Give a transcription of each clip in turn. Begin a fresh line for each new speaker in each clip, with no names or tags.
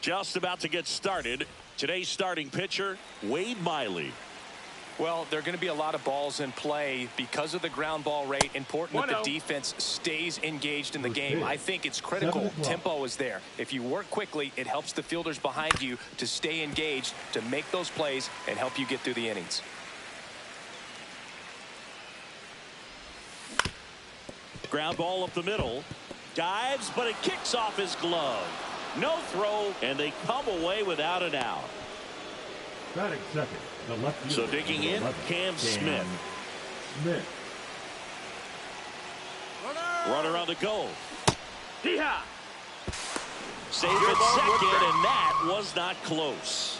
Just about to get started. Today's starting pitcher, Wade Miley.
Well, there are going to be a lot of balls in play because of the ground ball rate. Important that the defense stays engaged in the game. I think it's critical. Tempo is there. If you work quickly, it helps the fielders behind you to stay engaged, to make those plays, and help you get through the innings.
Ground ball up the middle. Dives, but it kicks off his glove. No throw, and they come away without an out.
Batting second, the left
so digging in, Cam Smith. Runner on the go.
Yeehaw!
Safe at second, and that was not close.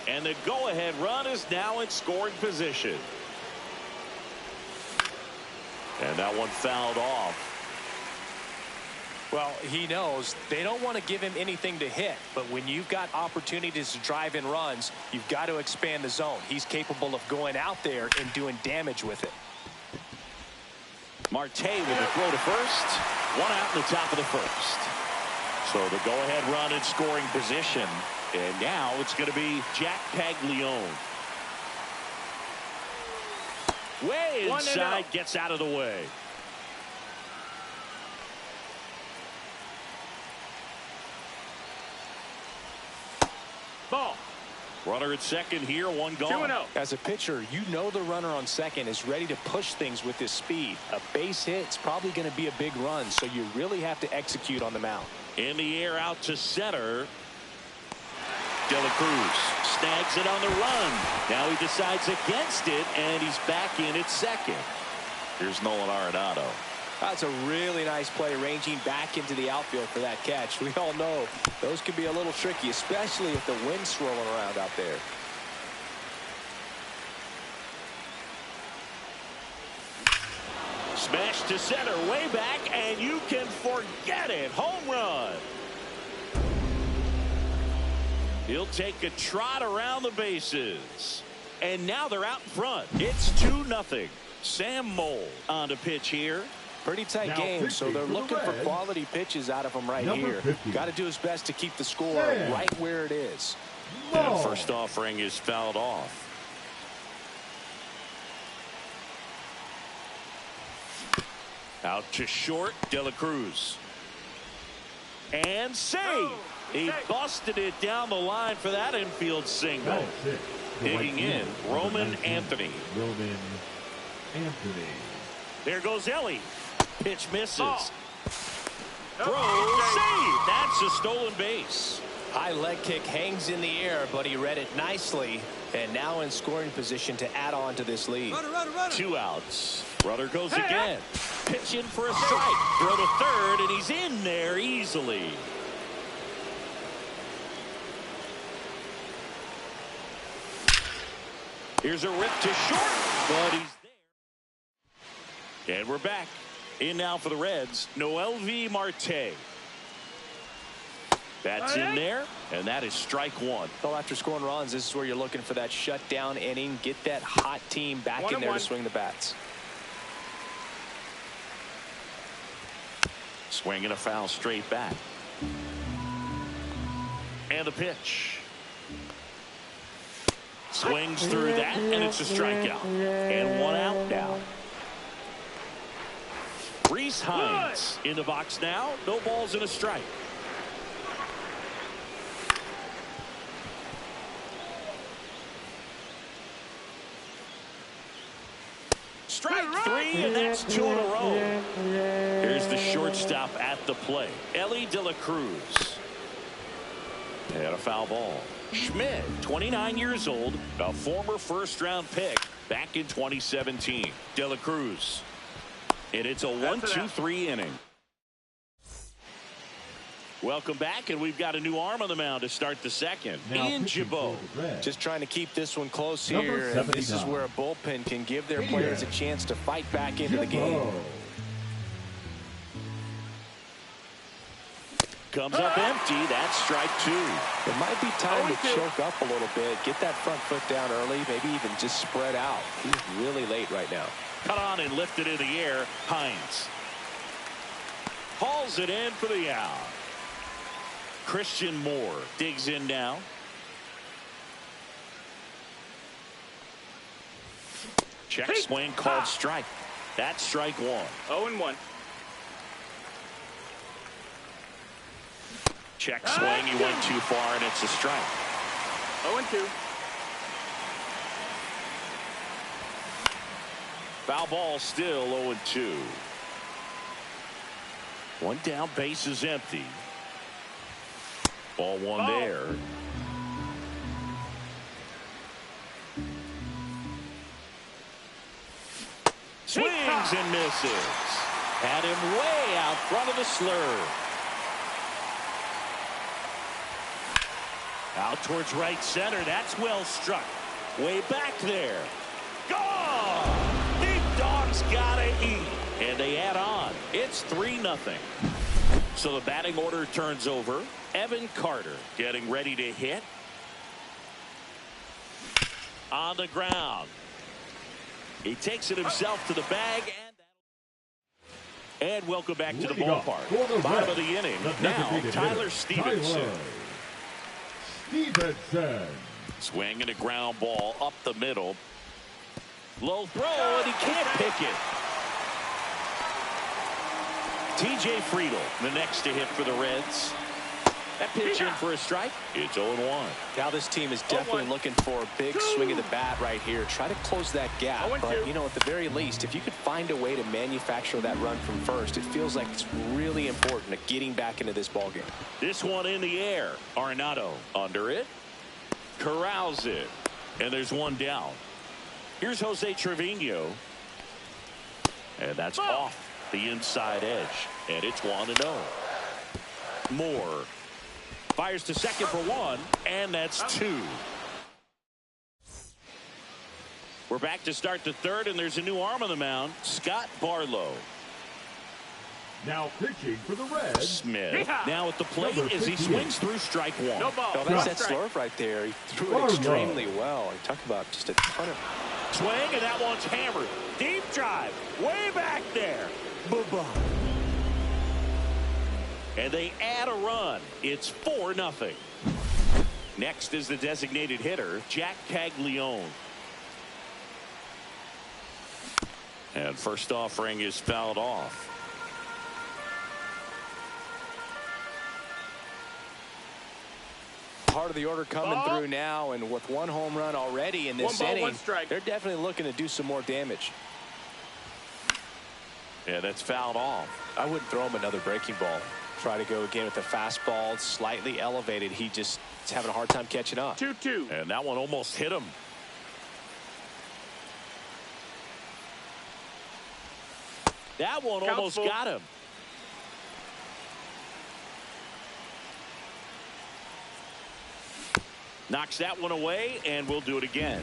And the go-ahead run is now in scoring position. And that one fouled off.
Well, he knows they don't want to give him anything to hit, but when you've got opportunities to drive in runs, you've got to expand the zone. He's capable of going out there and doing damage with it.
Marte with a throw to first. One out in the top of the first. So the go-ahead run in scoring position. And now it's going to be Jack Paglione. Way inside, gets out of the way.
Ball.
Runner at second here, one gone.
2-0.
As a pitcher, you know the runner on second is ready to push things with his speed. A base hit's probably going to be a big run, so you really have to execute on the mound.
In the air out to center. De La Cruz snags it on the run. Now he decides against it, and he's back in at second. Here's Nolan Arenado.
That's a really nice play, ranging back into the outfield for that catch. We all know those can be a little tricky, especially if the wind's swirling around out there.
Smash to center, way back, and you can forget it. Home run. He'll take a trot around the bases. And now they're out in front. It's 2-0. Sam Moll on to pitch here.
Pretty tight game, so they're looking for quality pitches out of him right here. Got to do his best to keep the score right where it is.
And first offering is fouled off. Out to short, De La Cruz. And save. He busted it down the line for that infield single. Digging in, Roman Anthony.
Roman Anthony.
There goes Ellie. Pitch misses.
Oh.
Throw, save. That's a stolen base.
High leg kick hangs in the air, but he read it nicely. And now in scoring position to add on to this lead.
Runner.
2 outs. Runner goes again. Pitch in for a strike. Throw to third, and he's in there easily. Here's a rip to short, but he's there. And we're back. In now for the Reds, MLB Marte. That's in there, and that is strike one.
Well, after scoring runs, this is where you're looking for that shutdown inning. Get that hot team back in there to swing the bats.
Swinging a foul straight back. And the pitch. Swings through that, and it's a strikeout. And 1 out now. Reese Hines in the box now. No balls and a strike. Strike 3, and that's 2 in a row. Here's the shortstop at the plate, Ellie De La Cruz. And a foul ball. Schmidt, 29 years old, a former first-round pick back in 2017. De La Cruz. And it's a 1-2-3 inning. Welcome back, and we've got a new arm on the mound to start the second. Ian Jabot.
Just trying to keep this one close here. And this is where a bullpen can give their players a chance to fight back into the game.
Comes up empty. That's strike 2.
It might be time to choke up a little bit. Get that front foot down early. Maybe even just spread out. He's really late right now.
Cut on and lifted in the air. Hines hauls it in for the out. Christian Moore digs in now. Check swing called strike. That's strike 1.
0-1.
Check swing. He went too far, and it's a strike.
0-2.
Foul ball still 0-2. 1 down, base is empty. Ball 1 there. Swings and misses. Had him way out front of the slurve. Out towards right center. That's well struck. Way back there. Gone! Big dog's gotta eat. And they add on. It's 3-0. So the batting order turns over. Evan Carter getting ready to hit. On the ground. He takes it himself to the bag. And welcome back to the ballpark. Bottom of the inning. Now, Tyler Stevenson. Swing and a ground ball up the middle. Low throw, and he can't pick it. TJ Friedel, the next to hit for the Reds. That pitch in for a strike. It's 0-1.
Now this team is definitely looking for a big swing of the bat right here. Try to close that gap. But, you know, at the very least, if you could find a way to manufacture that run from first, it feels like it's really important at getting back into this ballgame.
This one in the air. Arenado under it. Corrals it. And there's 1 down. Here's Jose Trevino. And that's off the inside edge. And it's 1-0. Moore fires to second for 1, and that's 2. We're back to start the third, and there's a new arm on the mound, Scott Barlow.
Now pitching for the Reds,
Smith. Now at the plate as he swings through strike 1.
No ball.
Oh, that's that slurve right there. He threw it extremely well. He talked about just a ton of
Swing, and that one's hammered. Deep drive, way back there. Bye-bye. And they add a run. It's 4-0. Next is the designated hitter, Jack Caglione. And first offering is fouled off.
heart of the order coming through now, and with one home run already in this inning, they're definitely looking to do some more damage.
Yeah, that's fouled off.
I wouldn't throw him another breaking ball. Try to go again with the fastball, slightly elevated. He just is having a hard time catching up.
2-2.
And that one almost hit him. That one almost got him. Knocks that one away, and we'll do it again.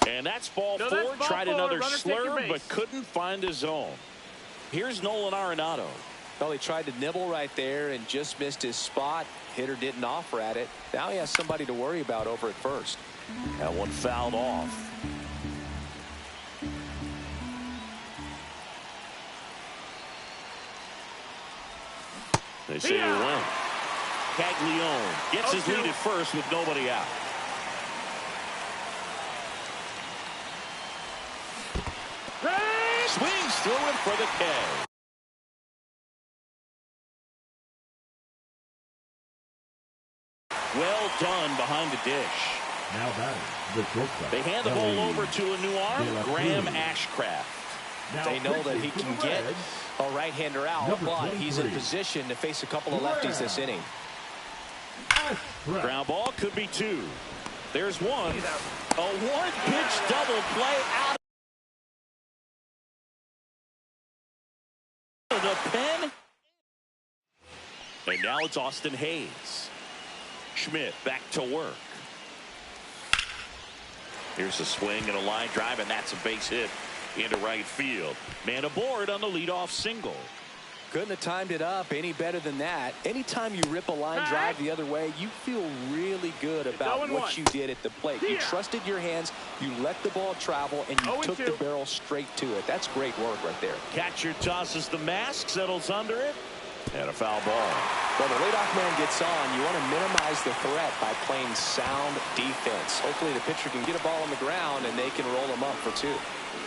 And that's ball four. Tried another slurve, but couldn't find his zone. Here's Nolan Arenado.
Well, he tried to nibble right there and just missed his spot. Hitter didn't offer at it. Now he has somebody to worry about over at first.
That one fouled off. They say he went. Caglione gets his lead at first with nobody out. Swings through it for the K. Well done behind the dish.
Now batting, the shortstop.
They hand the ball over to a new arm, Graham Ashcraft.
They know that he can get a right-hander out, but he's in position to face a couple of lefties this inning.
Ground ball could be two. There's one. A one-pitch double play out of the pen. And now it's Austin Hayes. Schmidt back to work. Here's a swing and a line drive, and that's a base hit into right field. Man aboard on the leadoff single.
Couldn't have timed it up any better than that. Anytime you rip a line drive the other way, you feel really good about what you did at the plate. You trusted your hands, you let the ball travel, and you took the barrel straight to it. That's great work right there.
Catcher tosses the mask, settles under it, and a foul ball.
When the leadoff man gets on, you want to minimize the threat by playing sound defense. Hopefully the pitcher can get a ball on the ground and they can roll him up for two.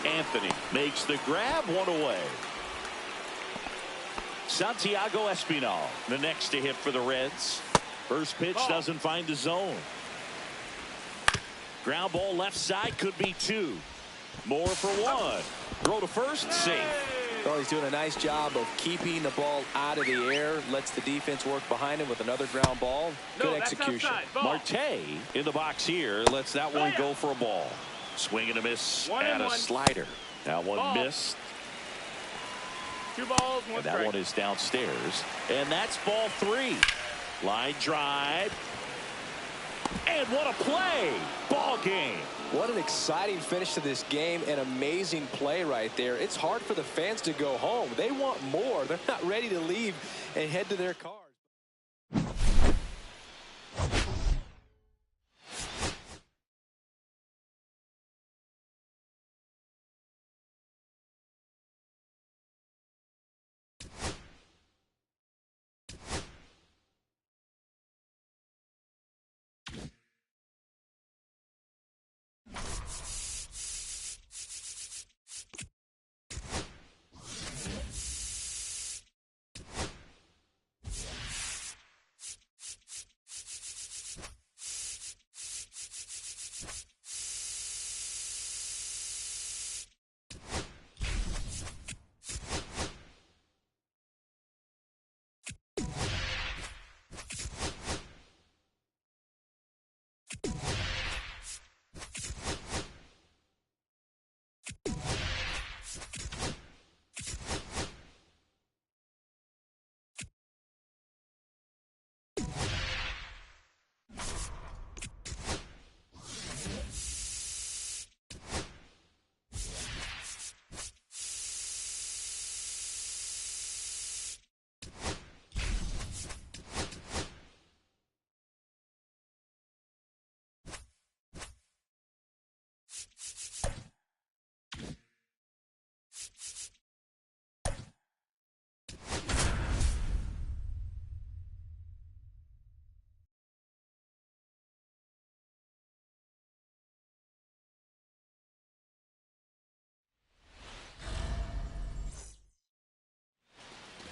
Anthony makes the grab, one away. Santiago Espinal, the next to hit for the Reds. First pitch doesn't find the zone. Ground ball left side, could be two. More for one. Throw to first, safe.
Well, he's doing a nice job of keeping the ball out of the air. Lets the defense work behind him with another ground ball. Good execution.
Marte in the box here. Lets that one go for a ball. Swing and a miss and a slider. That one missed.
2 balls, 1
and that
strike.
one is downstairs. And that's ball three. Line drive. And what a play. Ball game.
What an exciting finish to this game. An amazing play right there. It's hard for the fans to go home. They want more. They're not ready to leave and head to their cars.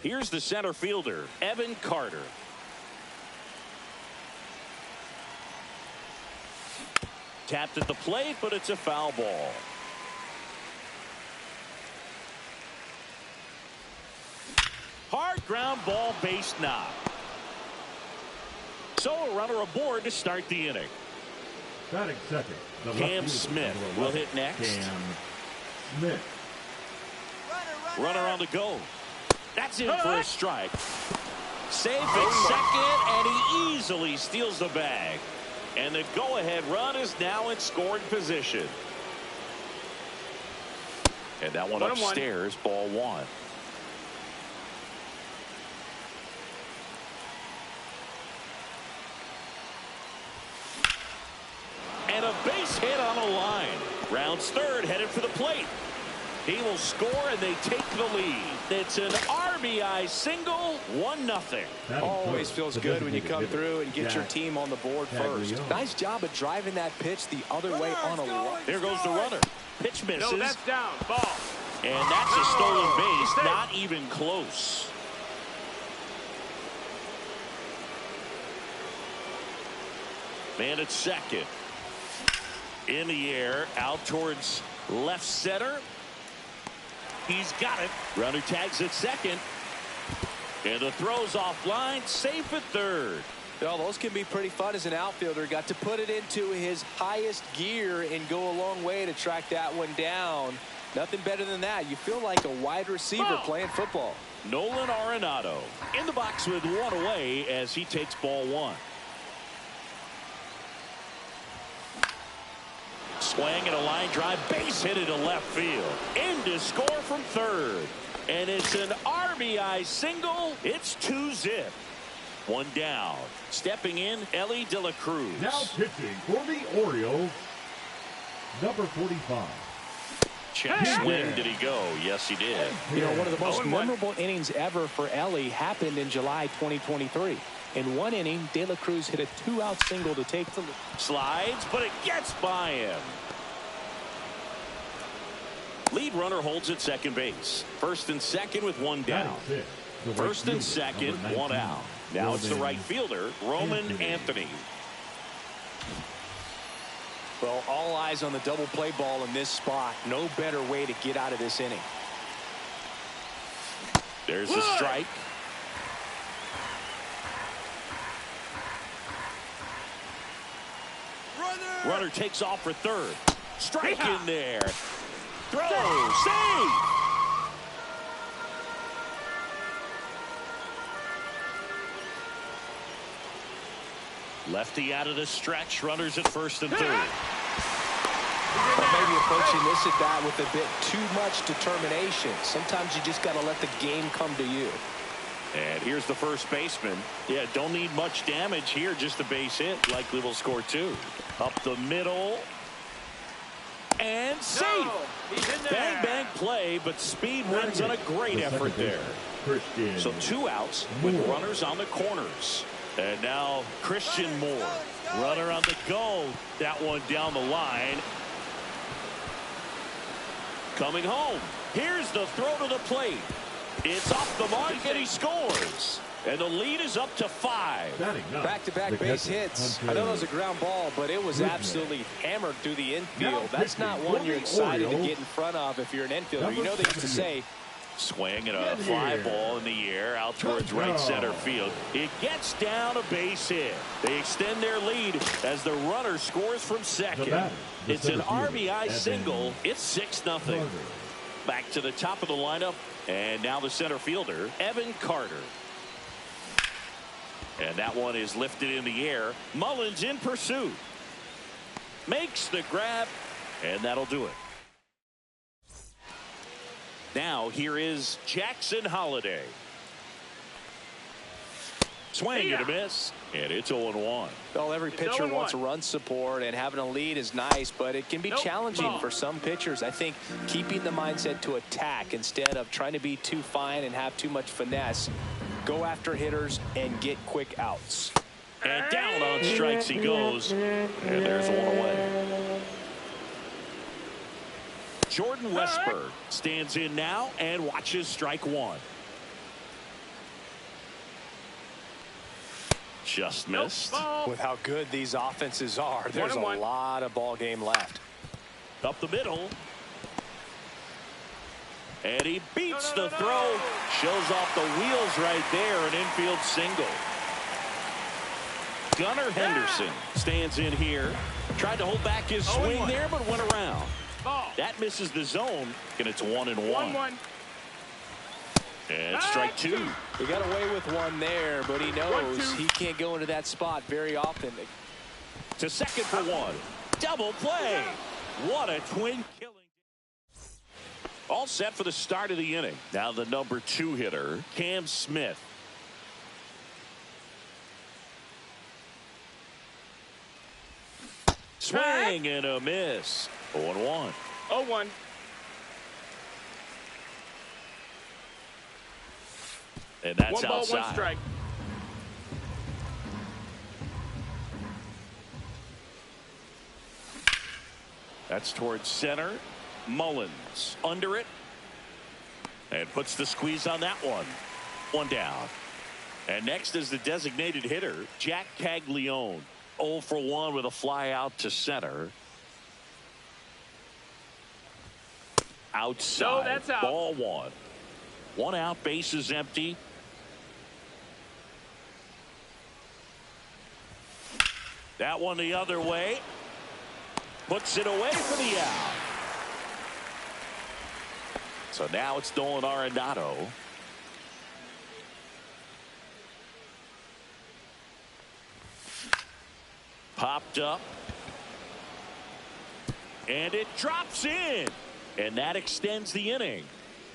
Here's the center fielder, Evan Carter. Tapped at the plate, but it's a foul ball. Hard ground ball, base knock. So a runner aboard to start the inning.
Batting second,
Cam Smith will hit next.
Cam Smith.
Runner on the go. That's in for a strike. Safe at second, and he easily steals the bag. And the go-ahead run is now in scoring position. And that one upstairs, ball one. And a base hit on a line. Rounds third, headed for the plate. He will score, and they take the lead. It's an RBI single, 1-0.
Always feels good when you come through and get your team on the board first. Nice job of driving that pitch the other way on a run.
There goes the runner. Pitch misses.
No, that's down. Ball.
And that's a stolen base. Not even close. Man at second. In the air, out towards left center. He's got it. Runner tags at second. And the throw's offline. Safe at third.
Well, those can be pretty fun as an outfielder. Got to put it into his highest gear and go a long way to track that one down. Nothing better than that. You feel like a wide receiver playing football.
Nolan Arenado in the box with one away as he takes ball one. Swing and a line drive, base hit into left field. In to score from third. And it's an RBI single. It's 2-zip. One down. Stepping in, Elly De La Cruz.
Now pitching for the Orioles, number 45.
Check swing. Did he go? Yes, he did.
You know, one of the most memorable innings ever for Elly happened in July 2023. In one inning, De La Cruz hit a 2-out single to take the lead.
Slides, but it gets by him. Lead runner holds at second base. First and second with one down. First and second, one out. Now it's the right fielder, Roman Anthony.
Well, all eyes on the double play ball in this spot. No better way to get out of this inning.
There's a strike. Runner takes off for third. Strike in there. Throw. Save. Lefty out of the stretch. Runners at first and third.
But maybe approaching this at bat with a bit too much determination. Sometimes you just got to let the game come to you.
And here's the first baseman. Yeah, don't need much damage here. Just a base hit. Likely will score two. Up the middle. And safe. Bang, bang play, but speed wins on a great effort there. So 2 outs with runners on the corners. And now Christian Moore. Runner on the go. That one down the line. Coming home. Here's the throw to the plate. It's off the mark and he scores. And the lead is up to 5.
Back-to-back base hits. I know it was a ground ball, but it was absolutely hammered through the infield. That's not one you're excited to get in front of if you're an infielder. You know they used to say.
Swing and a fly ball in the air out towards right center field. It gets down a base hit. They extend their lead as the runner scores from second. It's an RBI single. It's 6-0. Back to the top of the lineup. And now the center fielder, Evan Carter. And that one is lifted in the air. Mullins in pursuit. Makes the grab. And that'll do it. Now here is Jackson Holliday. Swing and a miss. And it's 0-1.
Well, every pitcher wants run support, and having a lead is nice, but it can be challenging for some pitchers. I think keeping the mindset to attack instead of trying to be too fine and have too much finesse. Go after hitters and get quick outs.
And down on strikes he goes. And there's one away. Jordan Westburg stands in now and watches strike one. Just missed.
With how good these offenses are, there's a lot of ball game left.
Up the middle. And he beats the throw. Shows off the wheels right there. An infield single. Gunnar Henderson stands in here. Tried to hold back his swing there, but went around. That misses the zone, and it's 1-1. And strike two.
He got away with one there, but he knows he can't go into that spot very often.
To second for one. Double play. What a twin killing. All set for the start of the inning. Now the number 2 hitter, Cam Smith. Swing and a miss. 0-1.
0-1.
And that's
1 ball,
outside.
1 strike.
That's towards center. Mullins under it. And puts the squeeze on that one. 1 down. And next is the designated hitter, Jack Caglione. 0 for 1 with a fly out to center. Outside.
No, that's out.
Ball 1. 1 out, bases empty. That one the other way. Puts it away for the out. So now it's Nolan Arenado. Popped up. And it drops in. And that extends the inning.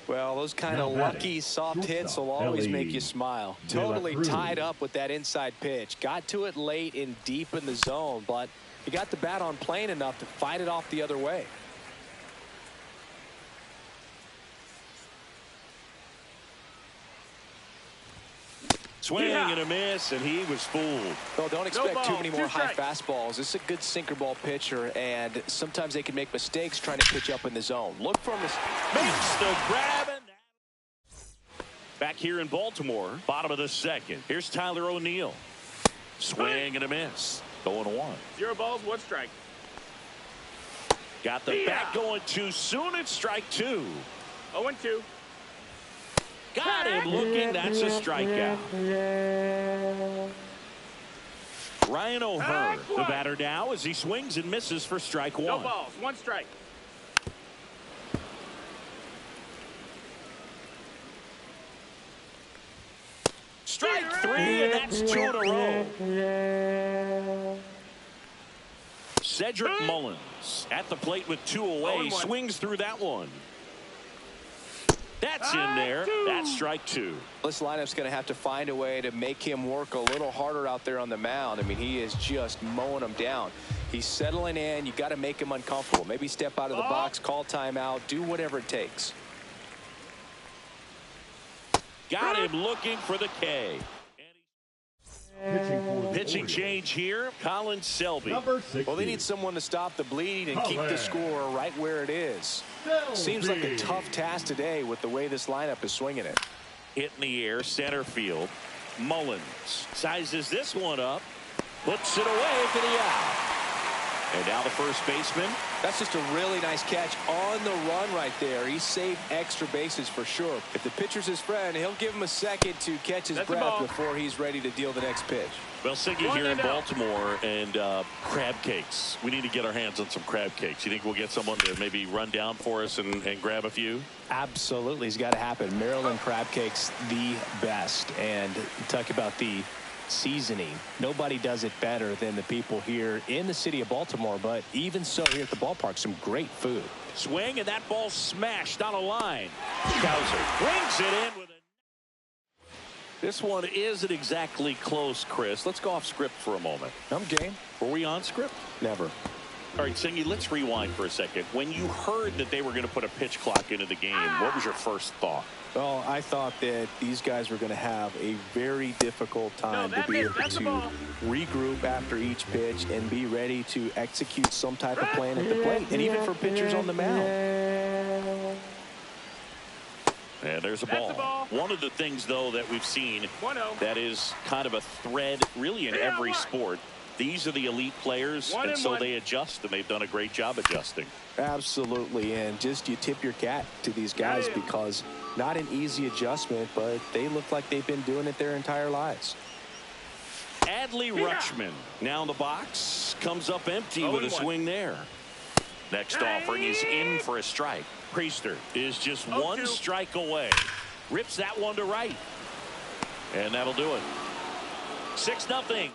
Well, those kind of lucky soft hits will always make you smile. Totally tied up with that inside pitch. Got to it late and deep in the zone, but he got the bat on plane enough to fight it off the other way.
Swing and a miss, and he was fooled.
Well, don't expect too many more high fastballs. This is a good sinker ball pitcher, and sometimes they can make mistakes trying to pitch up in the zone. Look for him.
Makes the grab. And back here in Baltimore, bottom of the second. Here's Tyler O'Neill. Swing and a miss. 0-1.
0 balls, 1 strike.
Got the bat going too soon. It's strike 2.
0-2.
Got him looking. That's a strikeout. Ryan O'Hearn, the batter now, as he swings and misses for strike 1.
No balls, 1 strike.
Strike 3, and that's 2 in a row. Cedric Mullins at the plate with 2 away. Swings through that one. That's in there. That's strike 2.
This lineup's going to have to find a way to make him work a little harder out there on the mound. I mean, he is just mowing them down. He's settling in. You got to make him uncomfortable. Maybe step out of the box, call timeout, do whatever it takes.
Got him looking for the K. Pitching change here, Colin Selby.
Well, they need someone to stop the bleeding and keep the score right where it is. Seems like a tough task today with the way this lineup is swinging it.
Hit in the air, center field. Mullins sizes this one up, puts it away for the out. And now the first baseman.
That's just a really nice catch on the run right there. He saved extra bases for sure. If the pitcher's his friend, he'll give him a second to catch his breath before he's ready to deal the next pitch.
Well, Siggy here in Baltimore, and crab cakes. We need to get our hands on some crab cakes. You think we'll get someone to maybe run down for us and grab a few?
Absolutely. It's got to happen. Maryland crab cakes, the best. And talk about the seasoning. Nobody does it better than the people here in the city of Baltimore, but even so here at the ballpark, some great food.
Swing, and that ball smashed on a line. Cowser brings it in with a... This one isn't exactly close, Chris. Let's go off script for a moment.
I'm game.
Were we on script?
Never.
All right, Singy, let's rewind for a second. When you heard that they were going to put a pitch clock into the game, what was your first thought?
Well, I thought that these guys were going to have a very difficult time to be able to regroup after each pitch and be ready to execute some type of plan at the plate, and even for pitchers on the mound.
And there's a
That's
ball.
a ball.
One of the things, though, that we've seen
1-0.
that is kind of a thread really in every sport. These are the elite players, and so they adjust, and they've done a great job adjusting.
Absolutely, and just you tip your cap to these guys because not an easy adjustment, but they look like they've been doing it their entire lives.
Adley Rutschman now in the box, comes up empty with a swing there. Next offering is in for a strike. Priester is just one strike away. Rips that one to right. And that'll do it. 6-0.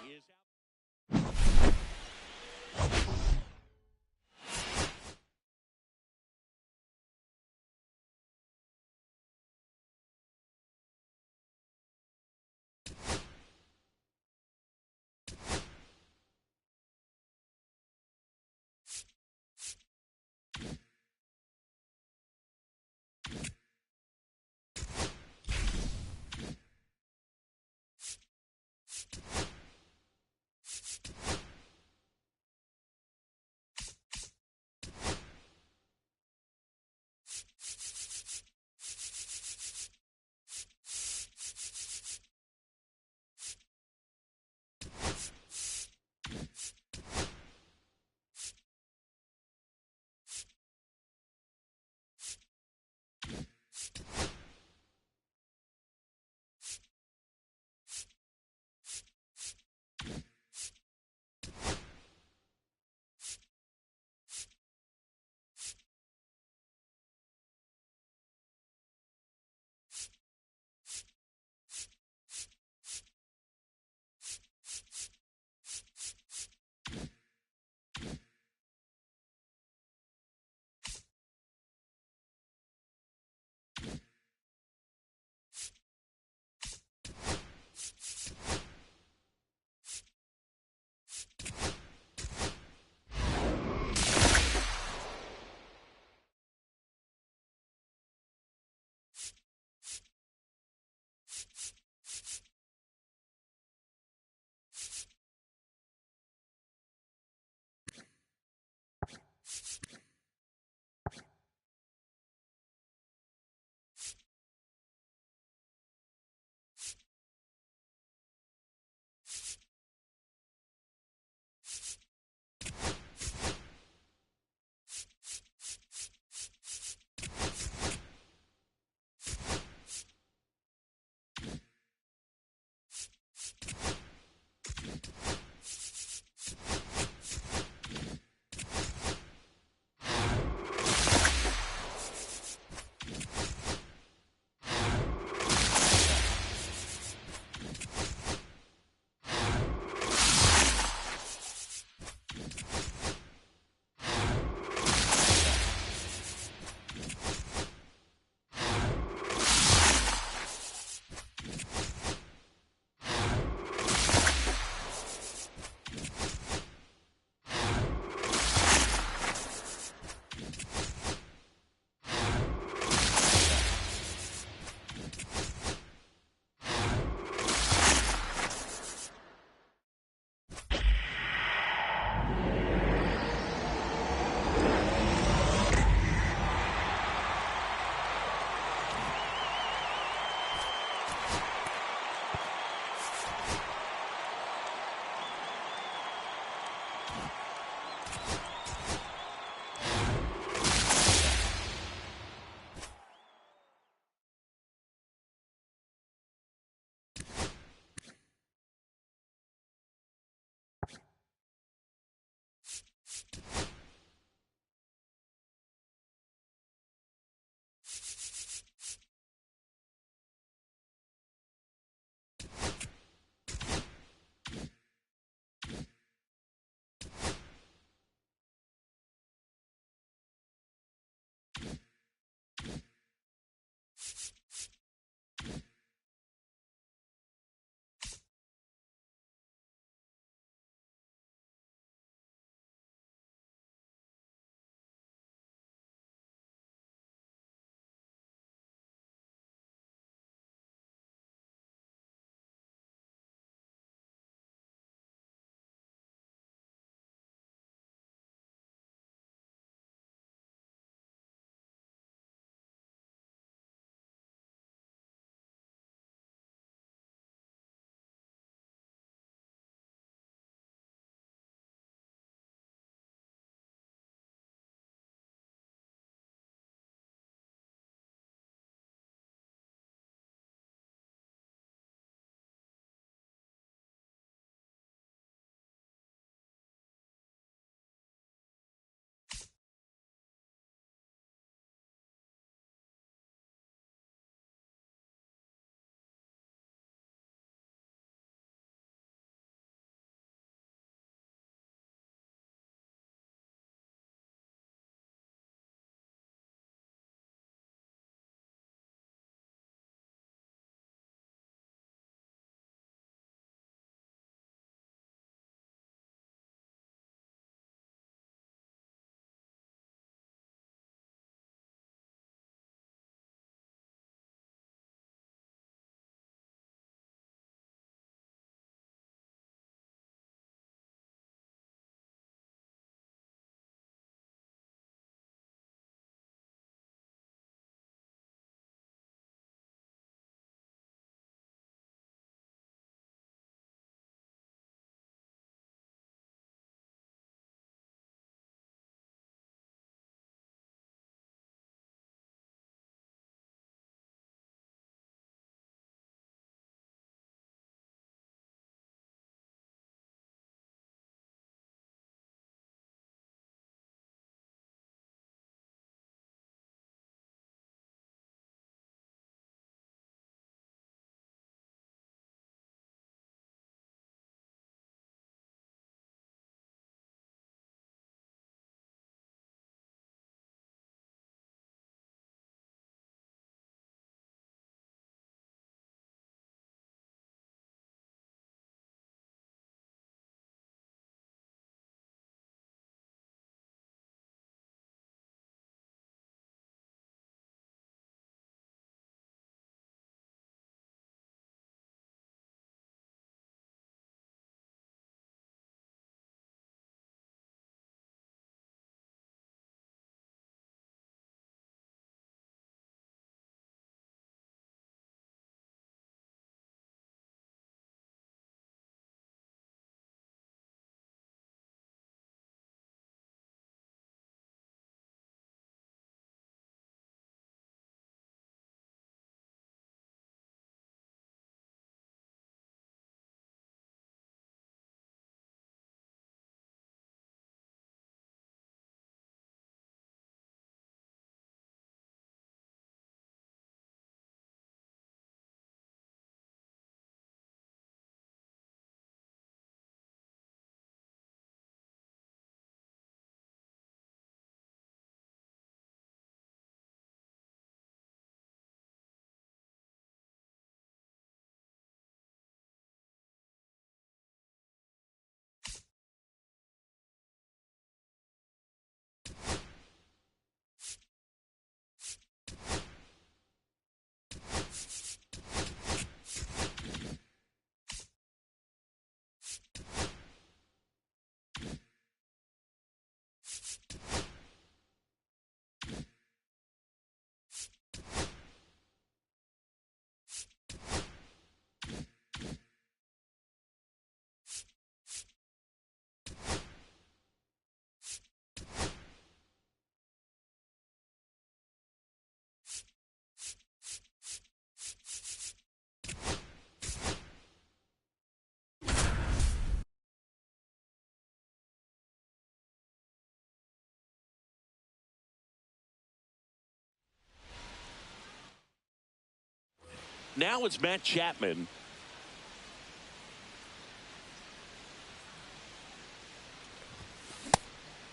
Now it's Matt Chapman.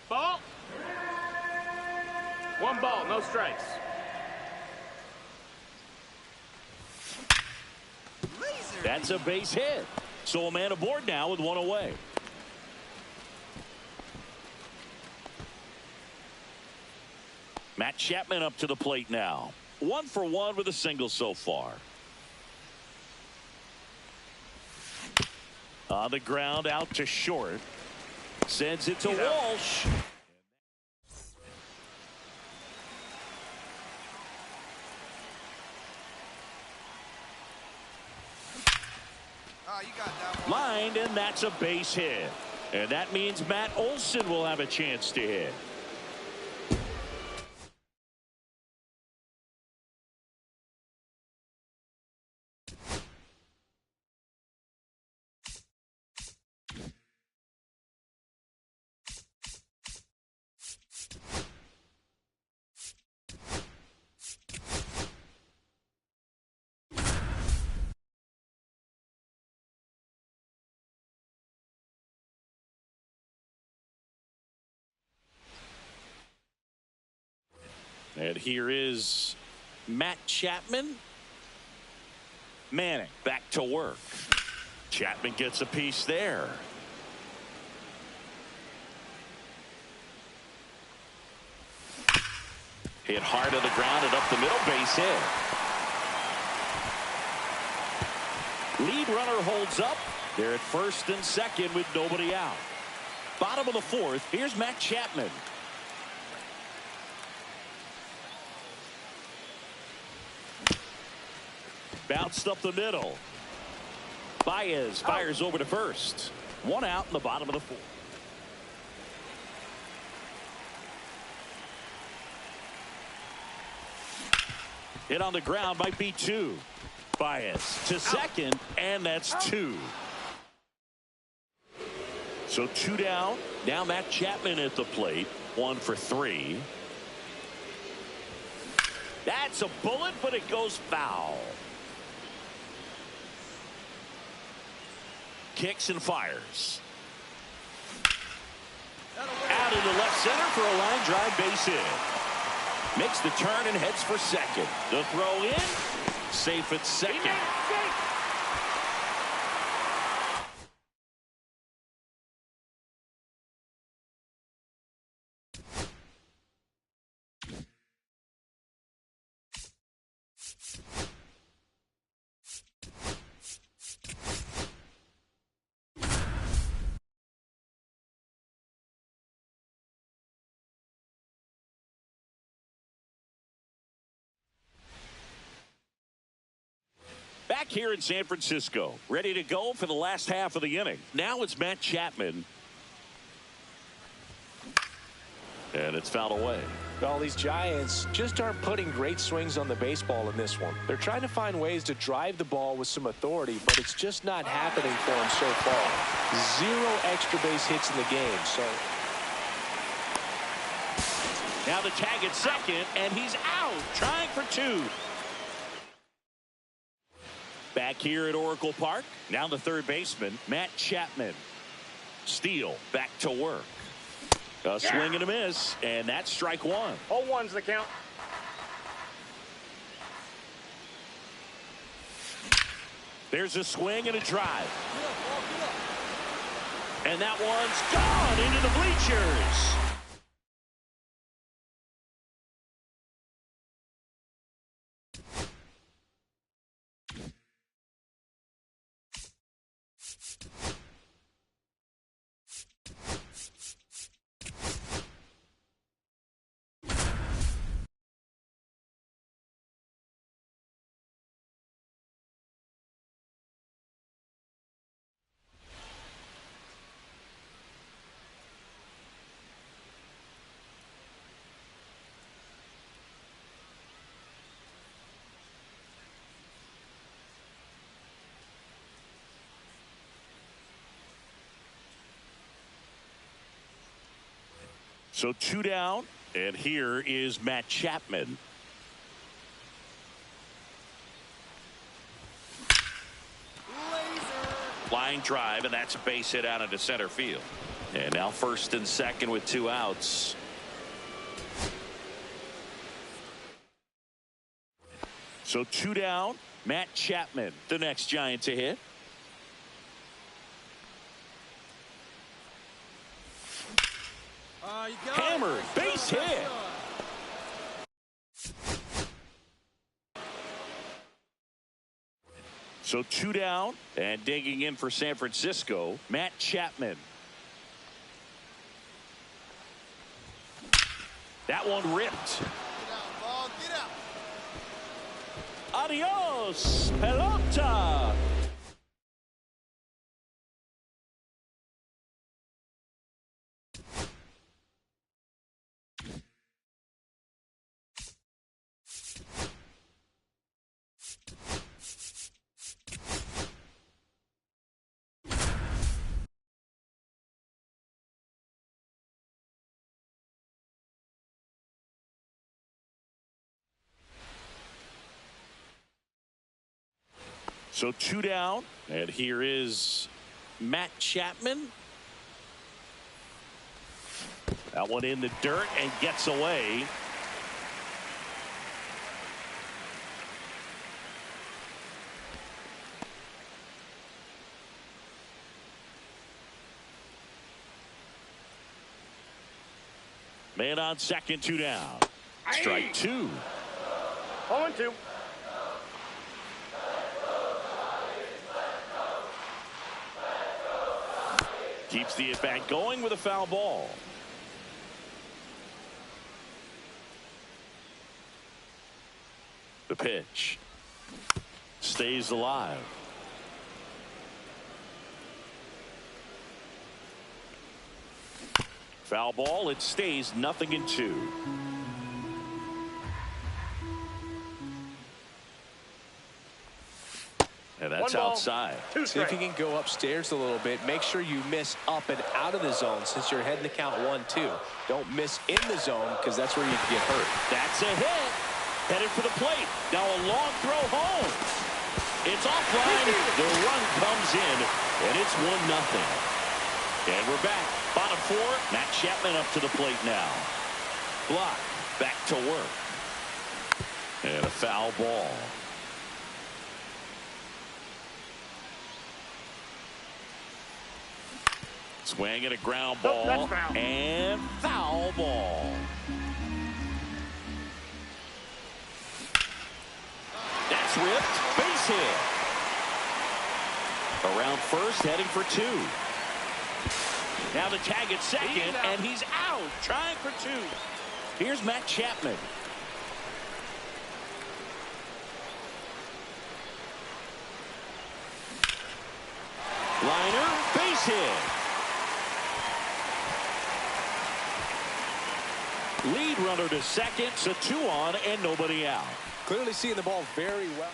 Ball. One ball, no strikes.
That's a base hit. So a man aboard now with one away. Matt Chapman up to the plate now. 1 for 1 with a single so far. On the ground, out to short. Sends it to Walsh. Lined, and that's a base hit. And that means Matt Olson will have a chance to hit. And here is Matt Chapman. Manning back to work. Chapman gets a piece there. Hit hard to the ground and up the middle, base hit. Lead runner holds up. They're at first and second with nobody out. Bottom of the fourth, here's Matt Chapman. Bounced up the middle. Baez fires over to first. One out in the bottom of the fourth. Hit on the ground might be 2. Baez to second, and that's 2. So 2 down. Now Matt Chapman at the plate. 1 for 3. That's a bullet, but it goes foul. Kicks and fires. Out into left center for a line drive base hit. Makes the turn and heads for second. The throw in. Safe at second. Back here in San Francisco, ready to go for the last half of the inning. Now it's Matt Chapman. And it's fouled away.
Well, these Giants just aren't putting great swings on the baseball in this one. They're trying to find ways to drive the ball with some authority, but it's just not happening for them so far. 0 extra base hits in the game. So
now the tag at second, and he's out, trying for 2. Back here at Oracle Park, now the third baseman, Matt Chapman. Steele back to work. A swing and a miss, and that's strike 1.
0-1's the count.
There's a swing and a drive. And that one's gone into the bleachers. So 2 down, and here is Matt Chapman. Line drive, and that's a base hit out into center field. And now first and second with 2 outs. So 2 down. Matt Chapman, the next Giant to hit. Hammered, base hit. So 2 down, and digging in for San Francisco, Matt Chapman. That one ripped.
Get out.
Adios, pelota. So 2 down, and here is Matt Chapman. That one in the dirt and gets away. Man on second, 2 down. Strike 2.
0-2.
Keeps the at-bat going with a foul ball. The pitch. Stays alive. Foul ball. It stays 0-2. And that's outside.
See if you can go upstairs a little bit. Make sure you miss up and out of the zone since you're heading to count 1-2. Don't miss in the zone because that's where you can get hurt.
That's a hit. Headed for the plate. Now a long throw home. It's offline. The run comes in, and it's 1-0. And we're back. Bottom 4. Matt Chapman up to the plate now. Block. Back to work. And a foul ball. Swing and a ground ball.
Foul.
And foul ball. That's ripped. Base hit. Around first, heading for 2. Now the tag at second, and he's out. Trying for 2. Here's Matt Chapman. Liner, base hit. Lead runner to second, so 2 on and nobody out.
Clearly seeing the ball very well.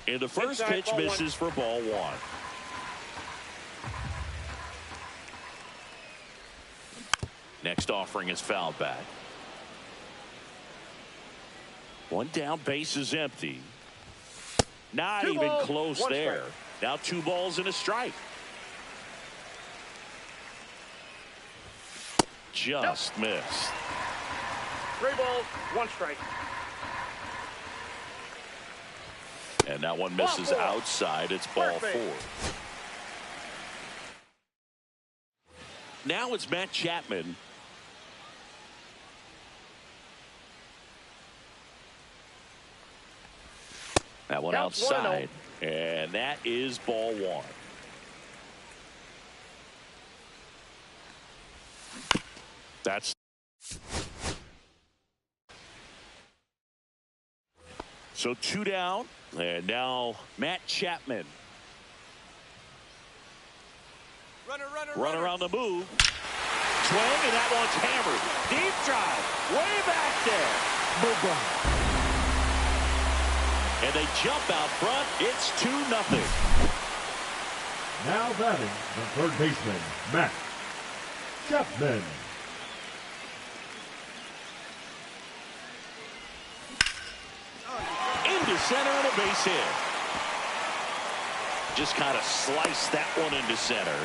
And the first pitch misses for ball 1. Next offering is fouled back. 1 down, base is empty. Not even close there. Now 2 balls and a strike. Just missed.
3 balls, 1 strike.
And that one misses outside. It's ball 4. Now it's Matt Chapman. That one outside. And that is ball 1. That's so 2 down, and now Matt Chapman. Runner on the move. Swing, and that one's hammered. Deep drive, way back there. Boom. And they jump out front. It's 2-0.
Now batting the third baseman, Matt Chapman.
to center and a base hit. Just kind of sliced that one into center.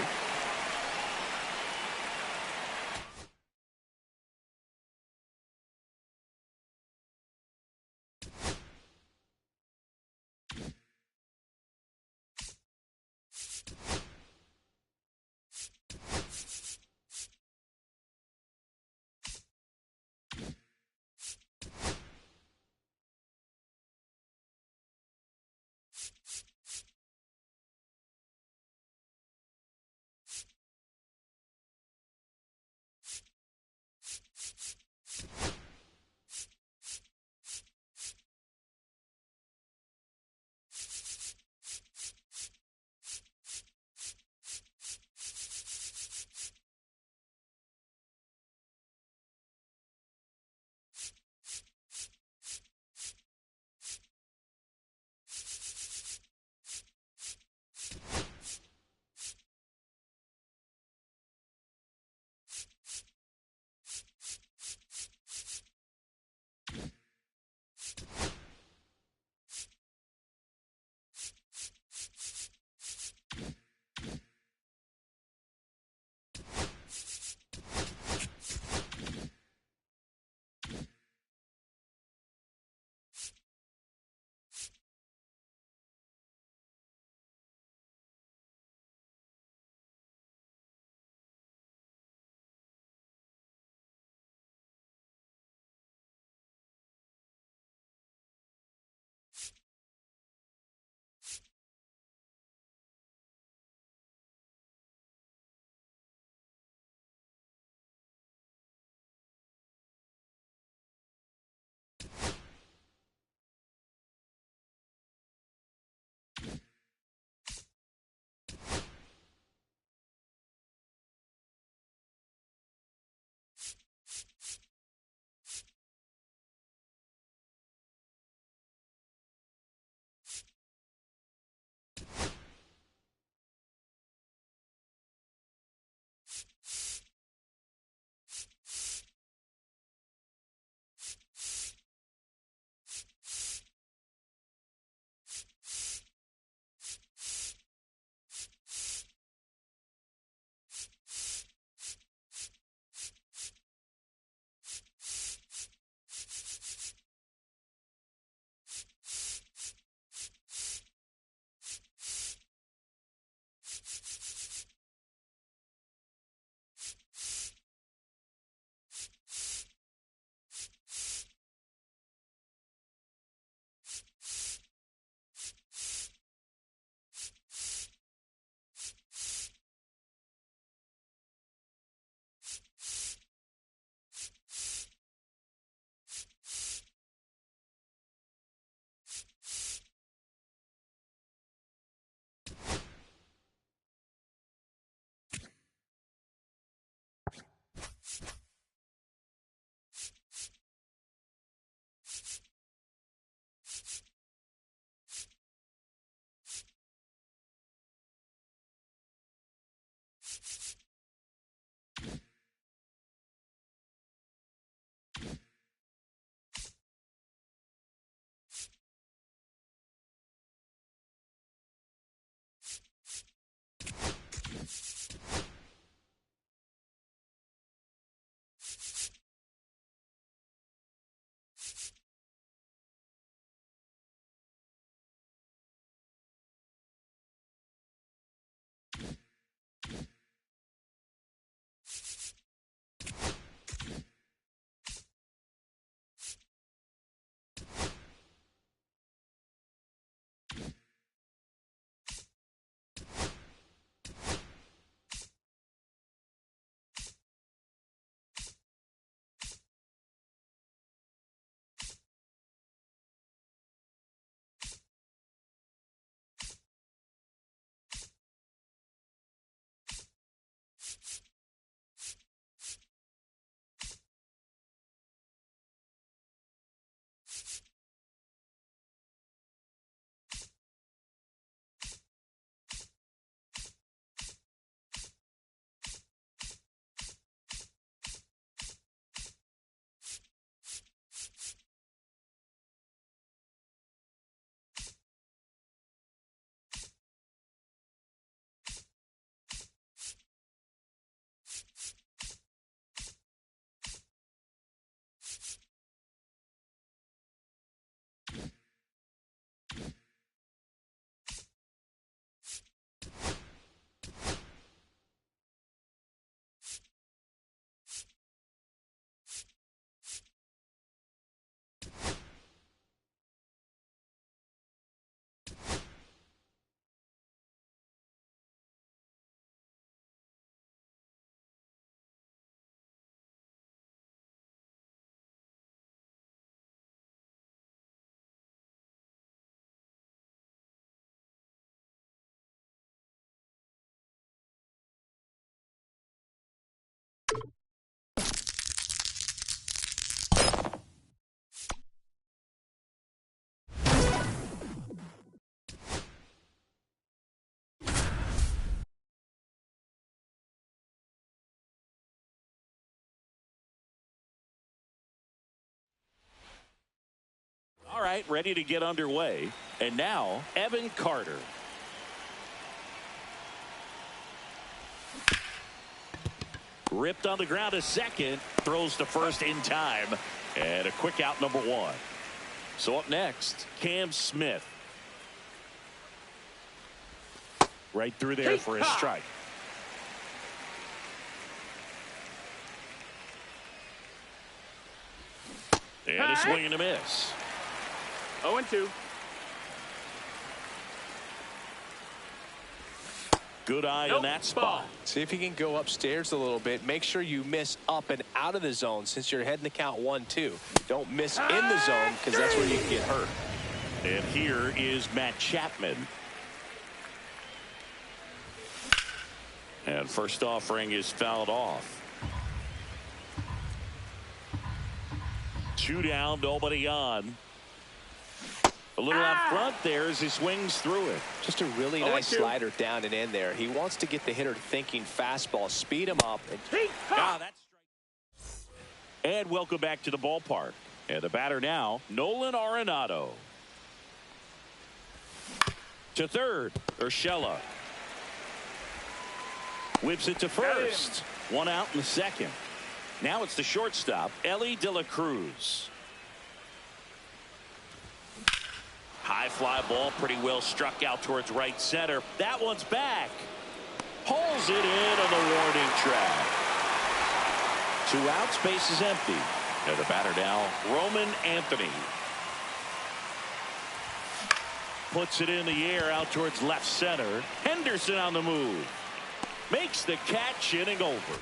right, ready to get underway. And now, Evan Carter. Ripped on the ground to second. Throws to first in time. And a quick out, number 1. So up next, Cam Smith. Right through there for his strike. And a swing and a miss.
0-2.
Good eye on that spot.
See if you can go upstairs a little bit. Make sure you miss up and out of the zone since you're heading to count 1-2. Don't miss in the zone because that's where you can get hurt.
And here is Matt Chapman. And first offering is fouled off. 2 down, nobody on. A little out front there as he swings through it.
Just a really nice slider down and in there. He wants to get the hitter thinking fastball, speed him up.
And welcome back to the ballpark. And the batter now, Nolan Arenado. To third, Urshela. Whips it to first. 1 out in the second. Now it's the shortstop, Ellie De La Cruz. High fly ball, pretty well struck out towards right center. That one's back. Pulls it in on the warning track. 2 outs, base is empty. And the batter now, Roman Anthony. Puts it in the air out towards left center. Henderson on the move. Makes the catch, inning over.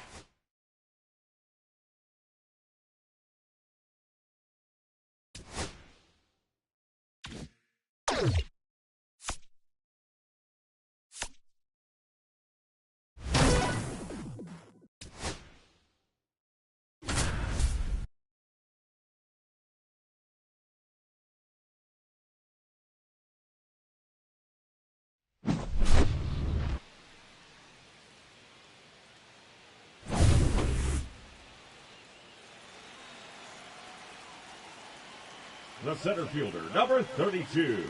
The center fielder, number 32,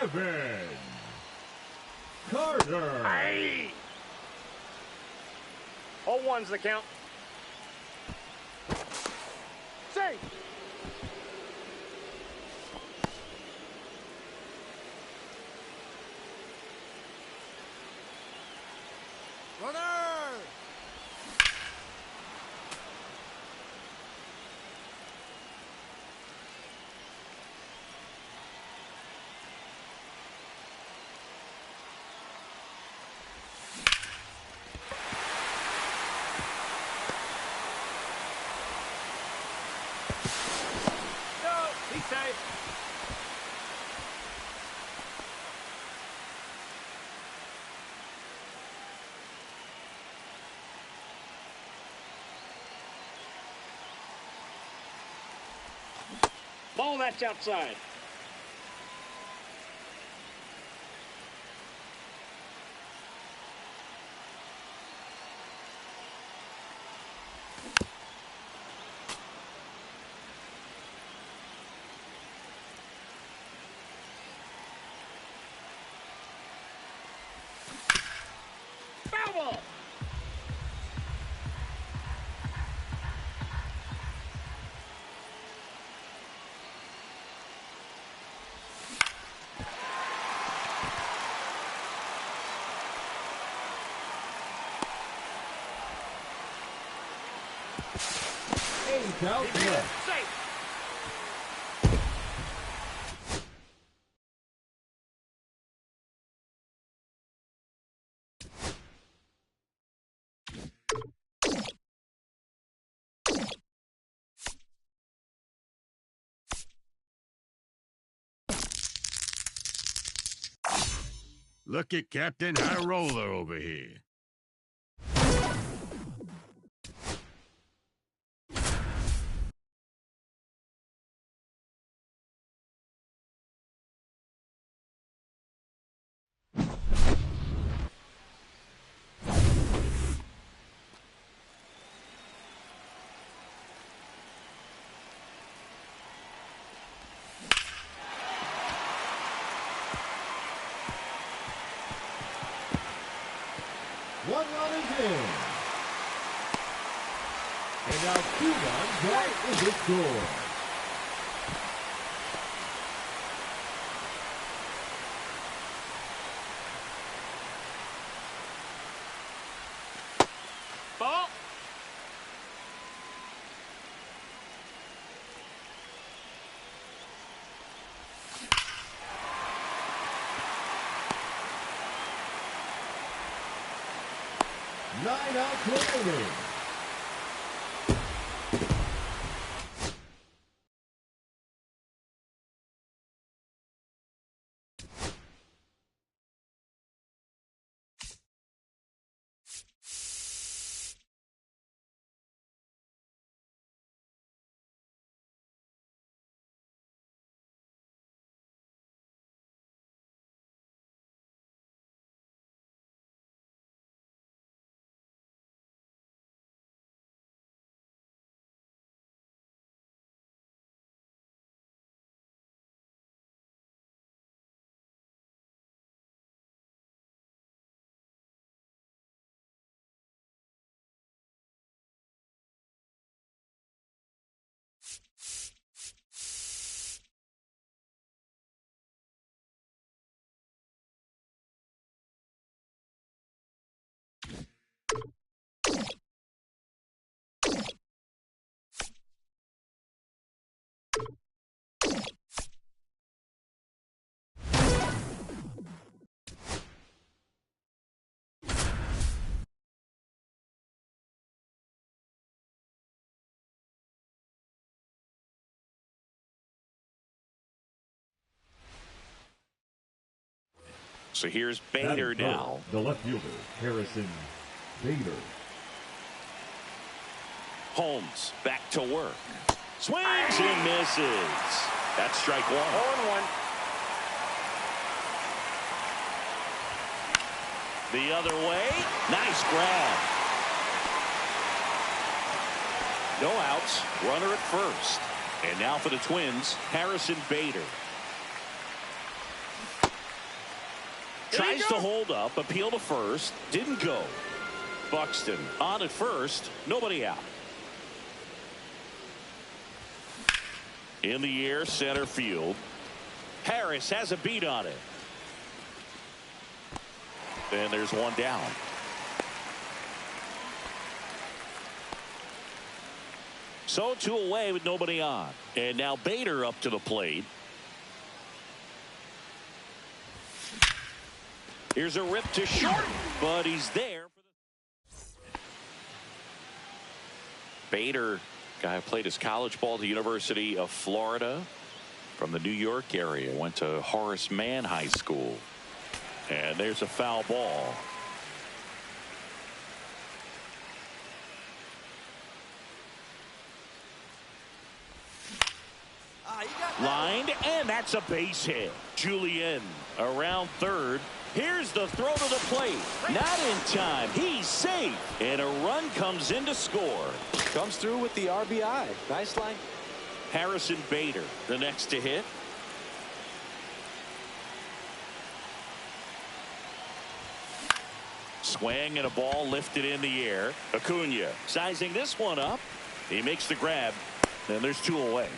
Evan Carter.
Aye. 0-1's the count. Say.
Runner!
No, he's safe. Ball that's outside. Foul ball.
Eight out left.
Safe.
Look at Captain High Roller over here.
run is in. And now 2 runs are in the score.
Ball.
Nine outs remaining.
So here's Bader now.
The left fielder, Harrison Bader.
Holmes back to work. Swings and misses. That's strike 1.
0-1.
The other way. Nice grab. No outs. Runner at first. And now for the Twins, Harrison Bader. Tries to hold up, appeal to first, didn't go. Buxton on at first, nobody out. In the air, center field. Harris has a beat on it. And there's one down. So 2 away with nobody on. And now Bader up to the plate. Here's a rip to short, but he's there. Bader, guy who played his college ball at the University of Florida from the New York area, went to Horace Mann High School. And there's a foul ball. Lined, and that's a base hit. Julien around third. Here's the throw to the plate. Not in time. He's safe. And a run comes in to score.
Comes through with the RBI. Nice line.
Harrison Bader, the next to hit. Swing and a ball lifted in the air. Acuna sizing this one up. He makes the grab. And there's 2 away.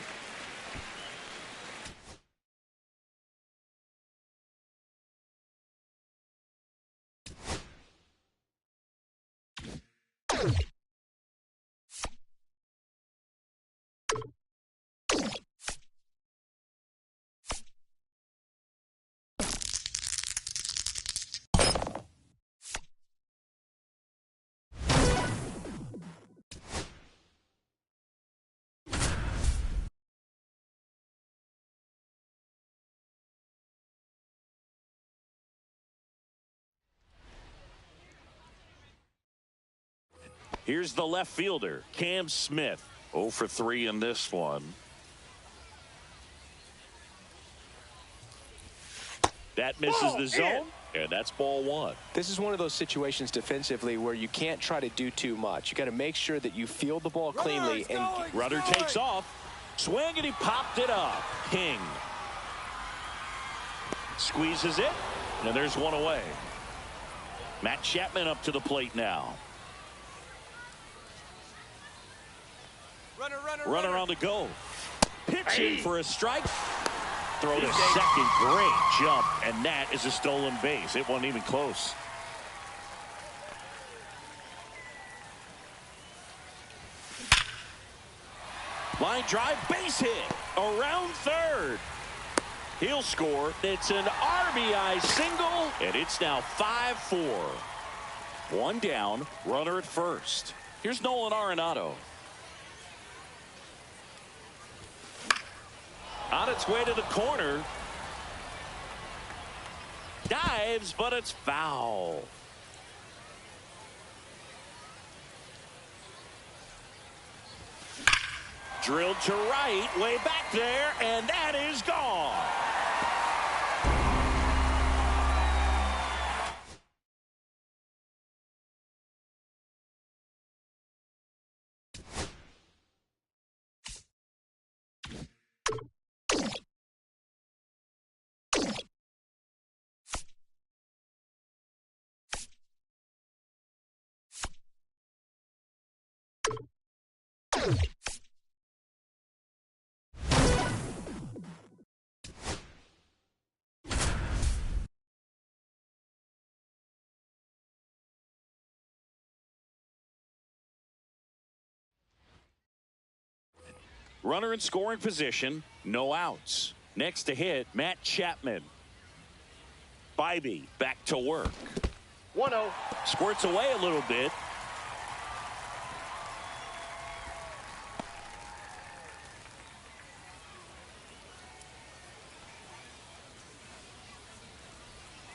Here's the left fielder, Cam Smith. 0 for 3 in this one. That misses the zone, and that's ball 1.
This is one of those situations defensively where you can't try to do too much. You got to make sure that you field the ball cleanly.
Rudder takes off. Swing, and he popped it up. King squeezes it, and there's 1 away. Matt Chapman up to the plate now. Runner on the go. Pitching for a strike. Throw to second. Great jump. And that is a stolen base. It wasn't even close. Line drive, base hit. Around third. He'll score. It's an RBI single. And it's now 5-4. One down. Runner at first. Here's Nolan Arenado. On its way to the corner. Dives, but it's foul. Drilled to right, way back there, and that is gone. Runner in scoring position, no outs. Next to hit, Matt Chapman. Bybee back to work.
1-0.
Squirts away a little bit.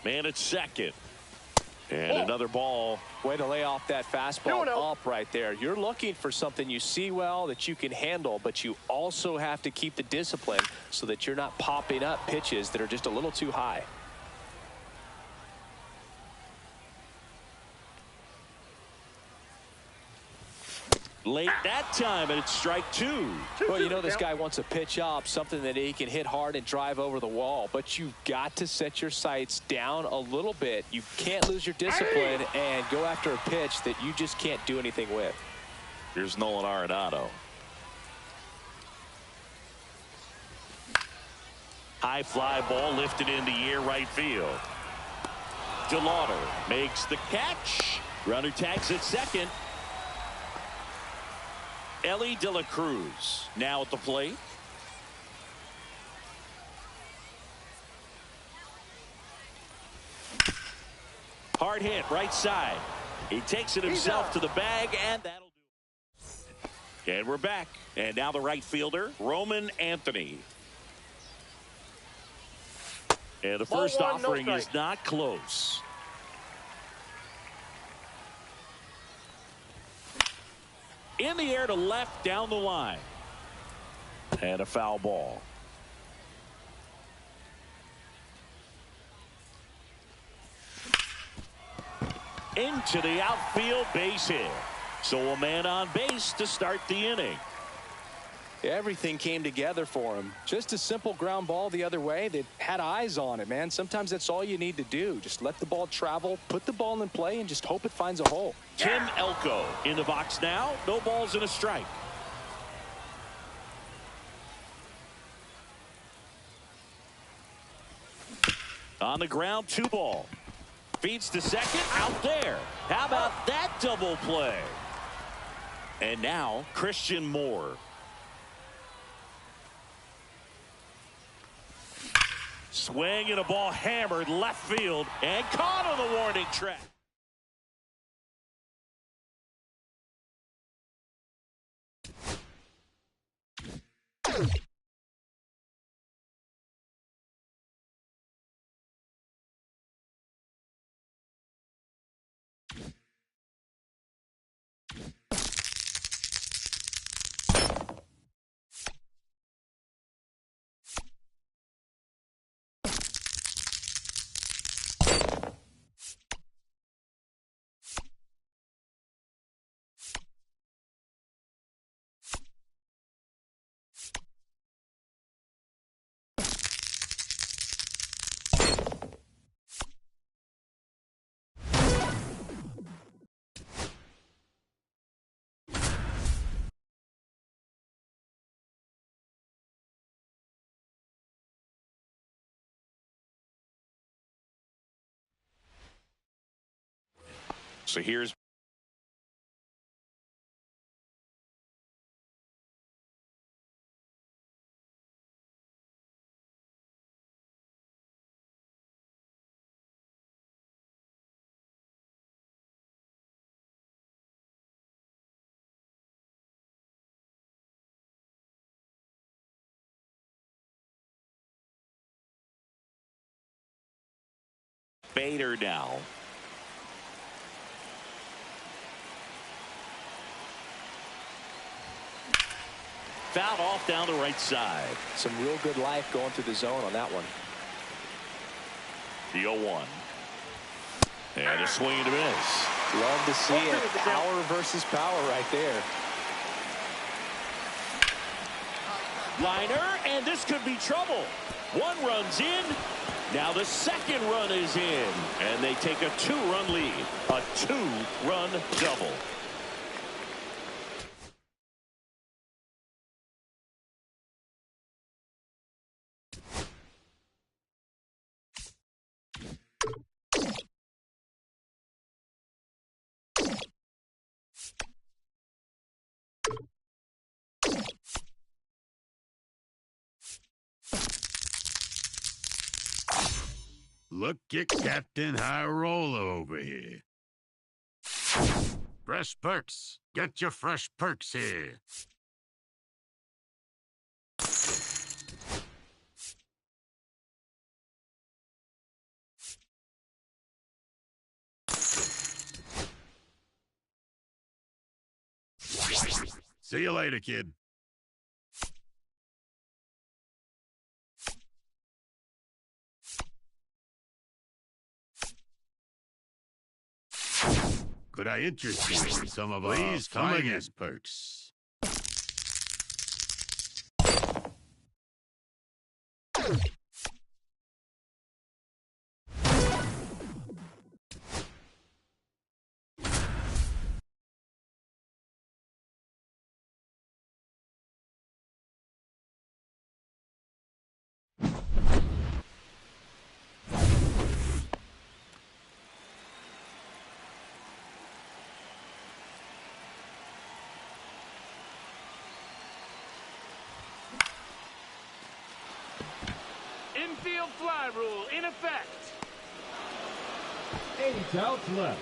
Man at second. And another ball.
Way to lay off that fastball up right there. You're looking for something you see well that you can handle, but you also have to keep the discipline so that you're not popping up pitches that are just a little too high.
Late that time, and it's strike two.
Well, you know this guy wants a pitch up, something that he can hit hard and drive over the wall. But you've got to set your sights down a little bit. You can't lose your discipline and go after a pitch that you just can't do anything with.
Here's Nolan Arenado. High fly ball lifted in the air right field. DeLauder makes the catch. Runner tags at second. Ellie De La Cruz now at the plate. Hard hit right side. He takes it himself to the bag, and that'll do it. And we're back. And now the right fielder, Roman Anthony. And the first offering is not close. In the air to left, down the line. And a foul ball. Into the outfield, base hit. So a man on base to start the inning.
Everything came together for him. Just a simple ground ball the other way. They had eyes on it, man. Sometimes that's all you need to do. Just let the ball travel, put the ball in play, and just hope it finds a hole.
Tim Elko in the box now. No balls and a strike. On the ground, 2 ball. Feeds to second, out there. How about that double play? And now Christian Moore. Swing and a ball hammered left field and caught on the warning track. So here's Bader now. Fouled off down the right side.
Some real good life going through the zone on that one.
The 0-1. And a swing and a miss.
Love to see it. Power versus power right there.
Liner, and this could be trouble. One run's in. Now the second run is in. And they take a 2-run lead. A 2-run double.
Look at Captain High Roller over here. Fresh perks. Get your fresh perks here. See you later, kid. Could I interest you in some of these finest perks?
Infield fly rule in effect.
8 outs left.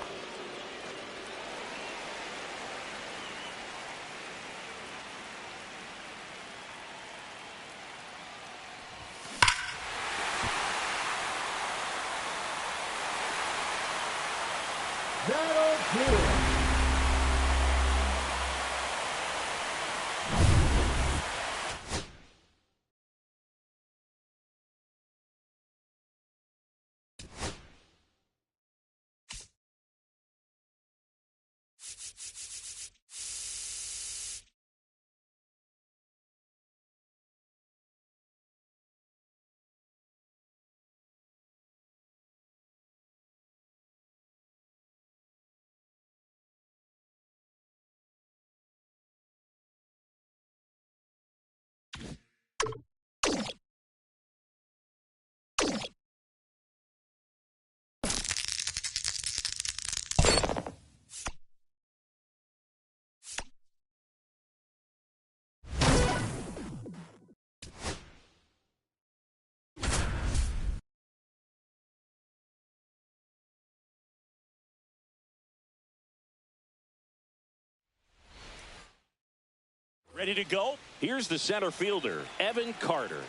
That'll do it.
Ready to go? Here's the center fielder, Evan Carter.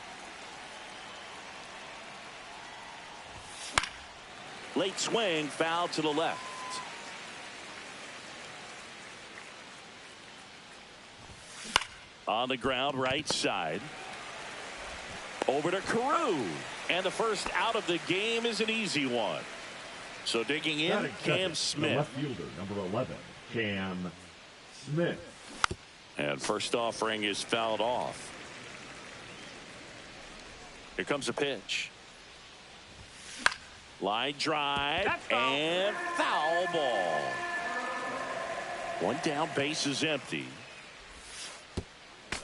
Late swing, foul to the left. On the ground, right side. Over to Carew. And the first out of the game is an easy one. So digging in, Cam Smith.
The left fielder, number 11, Cam Smith.
And first offering is fouled off. Here comes a pitch. Line drive and foul ball. One down, base is empty.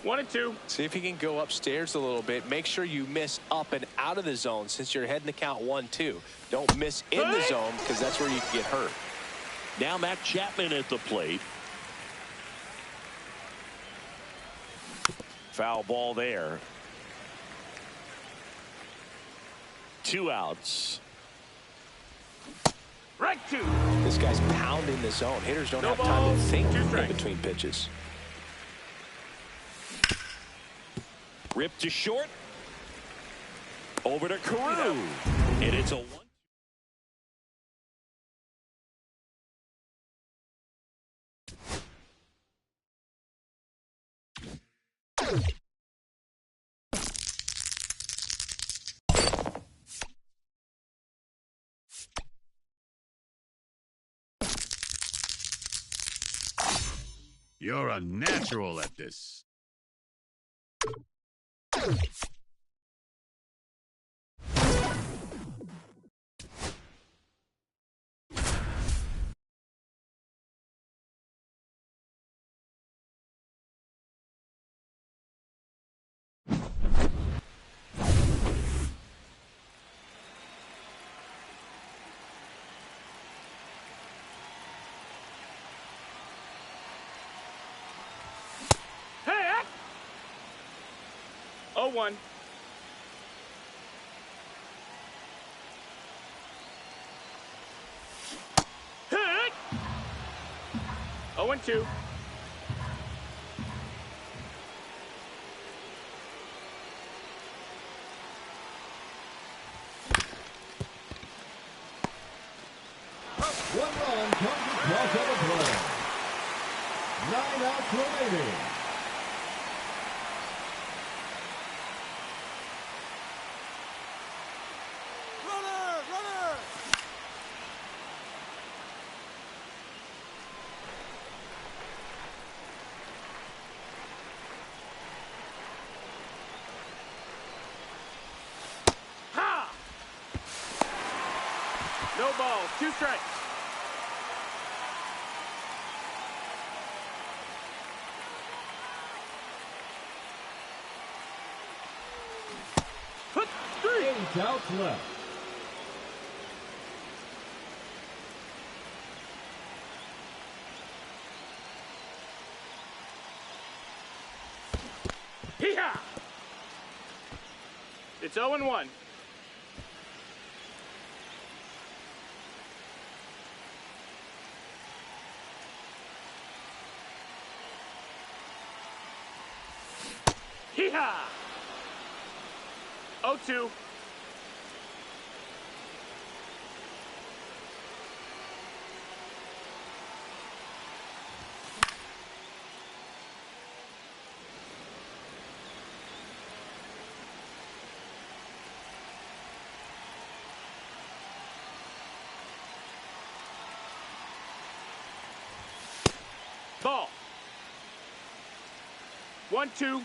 1-2.
See if you can go upstairs a little bit. Make sure you miss up and out of the zone since you're heading to count 1-2. Don't miss in the zone because that's where you can get hurt.
Now Matt Chapman at the plate. Foul ball there. 2 outs.
Right 2.
This guy's pounding the zone. Hitters don't have time
ball,
to think
2
in
strikes.
between pitches.
Ripped to short. Over to Carew. And it's a 1.
You're a natural at this.
Hey, up. 0-1. Hey. 0-2.
One run comes across on the play. 9 outs remaining.
Runner!
Ha! No ball, 2 strikes. Put 3.
8 outs left.
Hee-haw! It's 0-1. Hee-haw! 0-2. Ball. 1-2.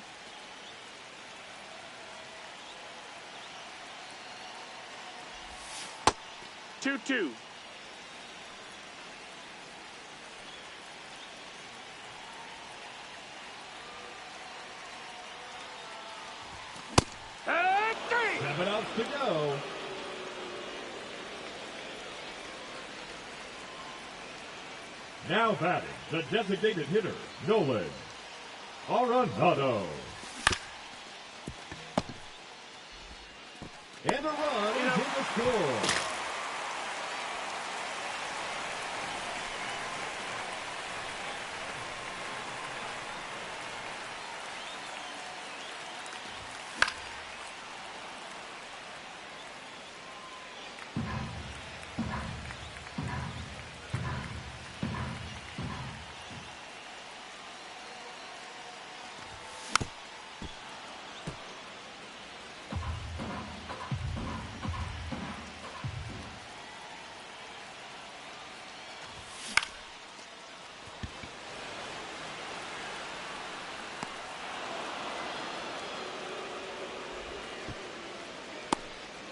Two. And 3.
7 outs to go. Now batting, the designated hitter, Nolan Arenado. And a run is in the score.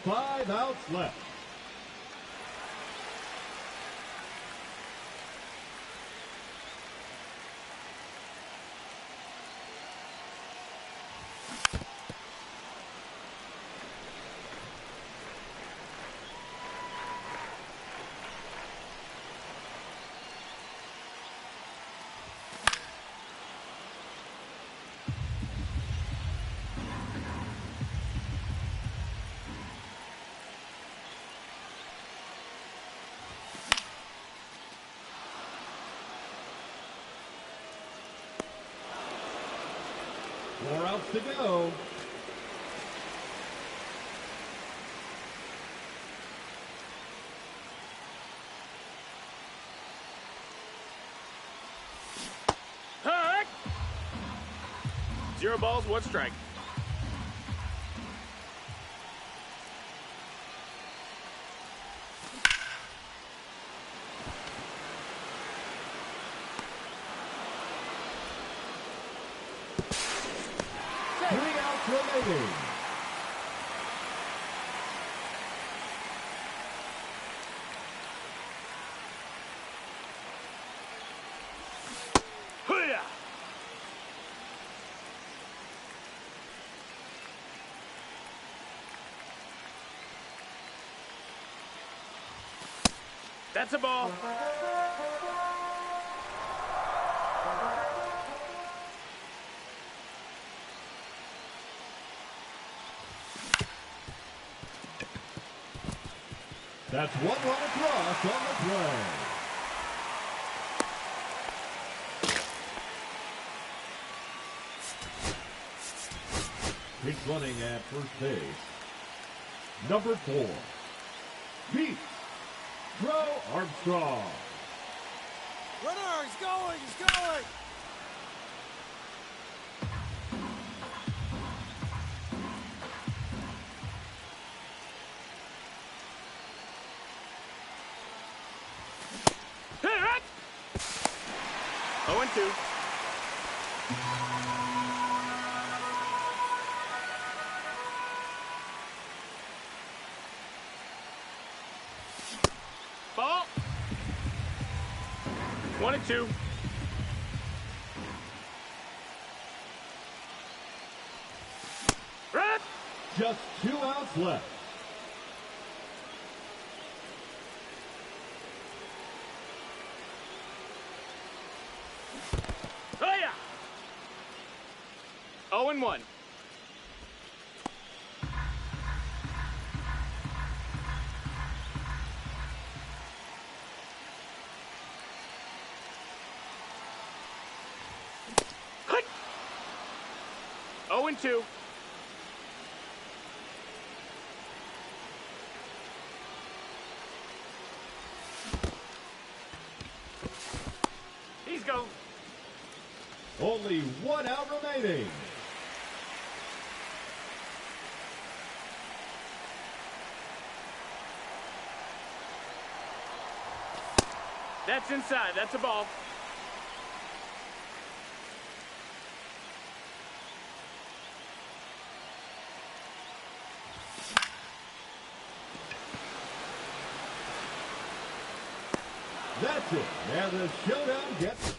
Five outs left. 4 outs to go.
Hut! 0 balls, 1 strike.
Remaining.
Hoo-yah! That's a ball.
That's 1 run across on the play. He's running at first base. Number 4, Pete Armstrong.
Runner, he's going, he's going.
Hut! 0-2. Ball. 1-2. Run!
Just 2 outs left.
Oh yeah. 0-1. Hut! 0-2. He's go.
Only 1 out remaining.
That's inside. That's a ball.
That's it. And the showdown gets...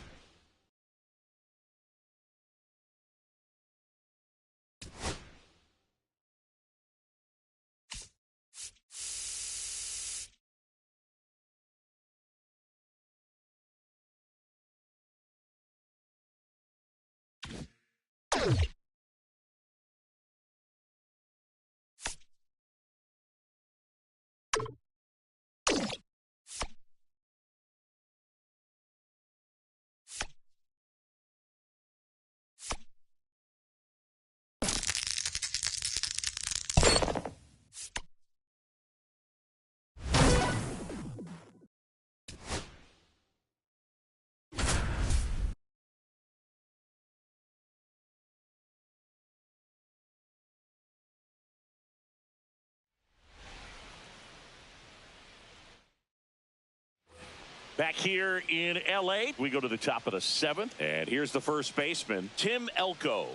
Back here in L.A., we go to the top of the 7th, and here's the first baseman, Tim Elko.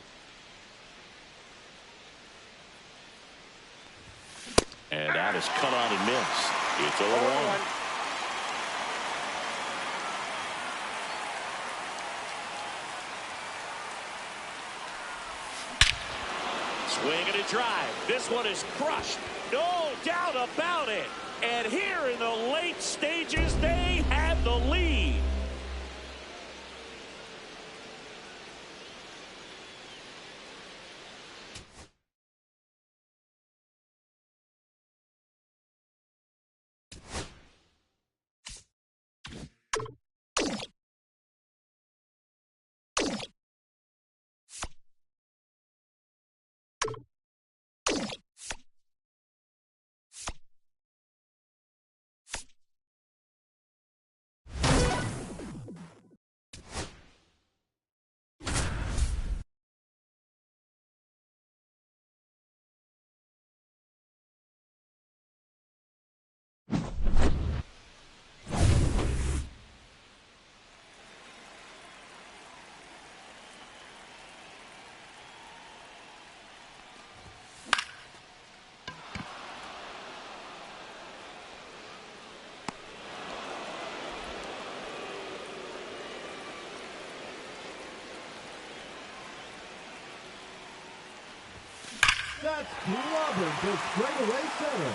And that is cut on and missed. It's 0-1. Swing and a drive. This one is crushed. No doubt about it. And here in the late stages, they have the lead.
That's clobbered to straightaway center.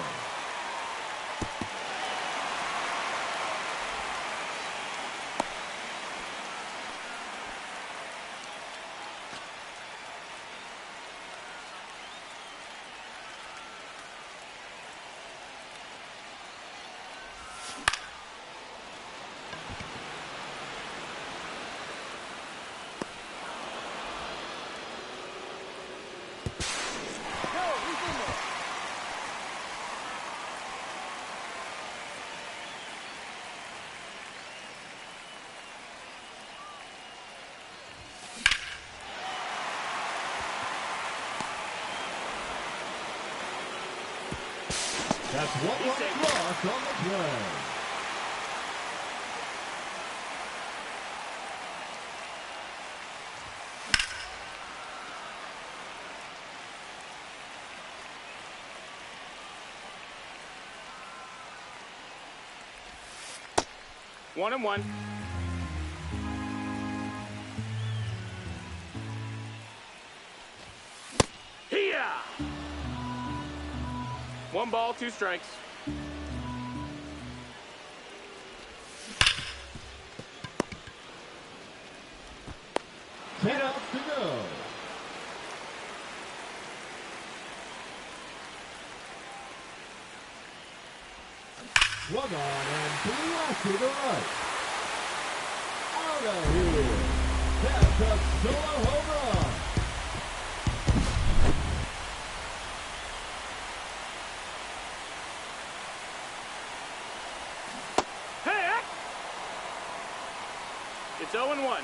That's one run lost on the play.
One and one. Here. One ball, two strikes.
Ten outs to go. Swung on and blasted to the right. Out of here. That's a solo home run.
Hey! It's 0-1.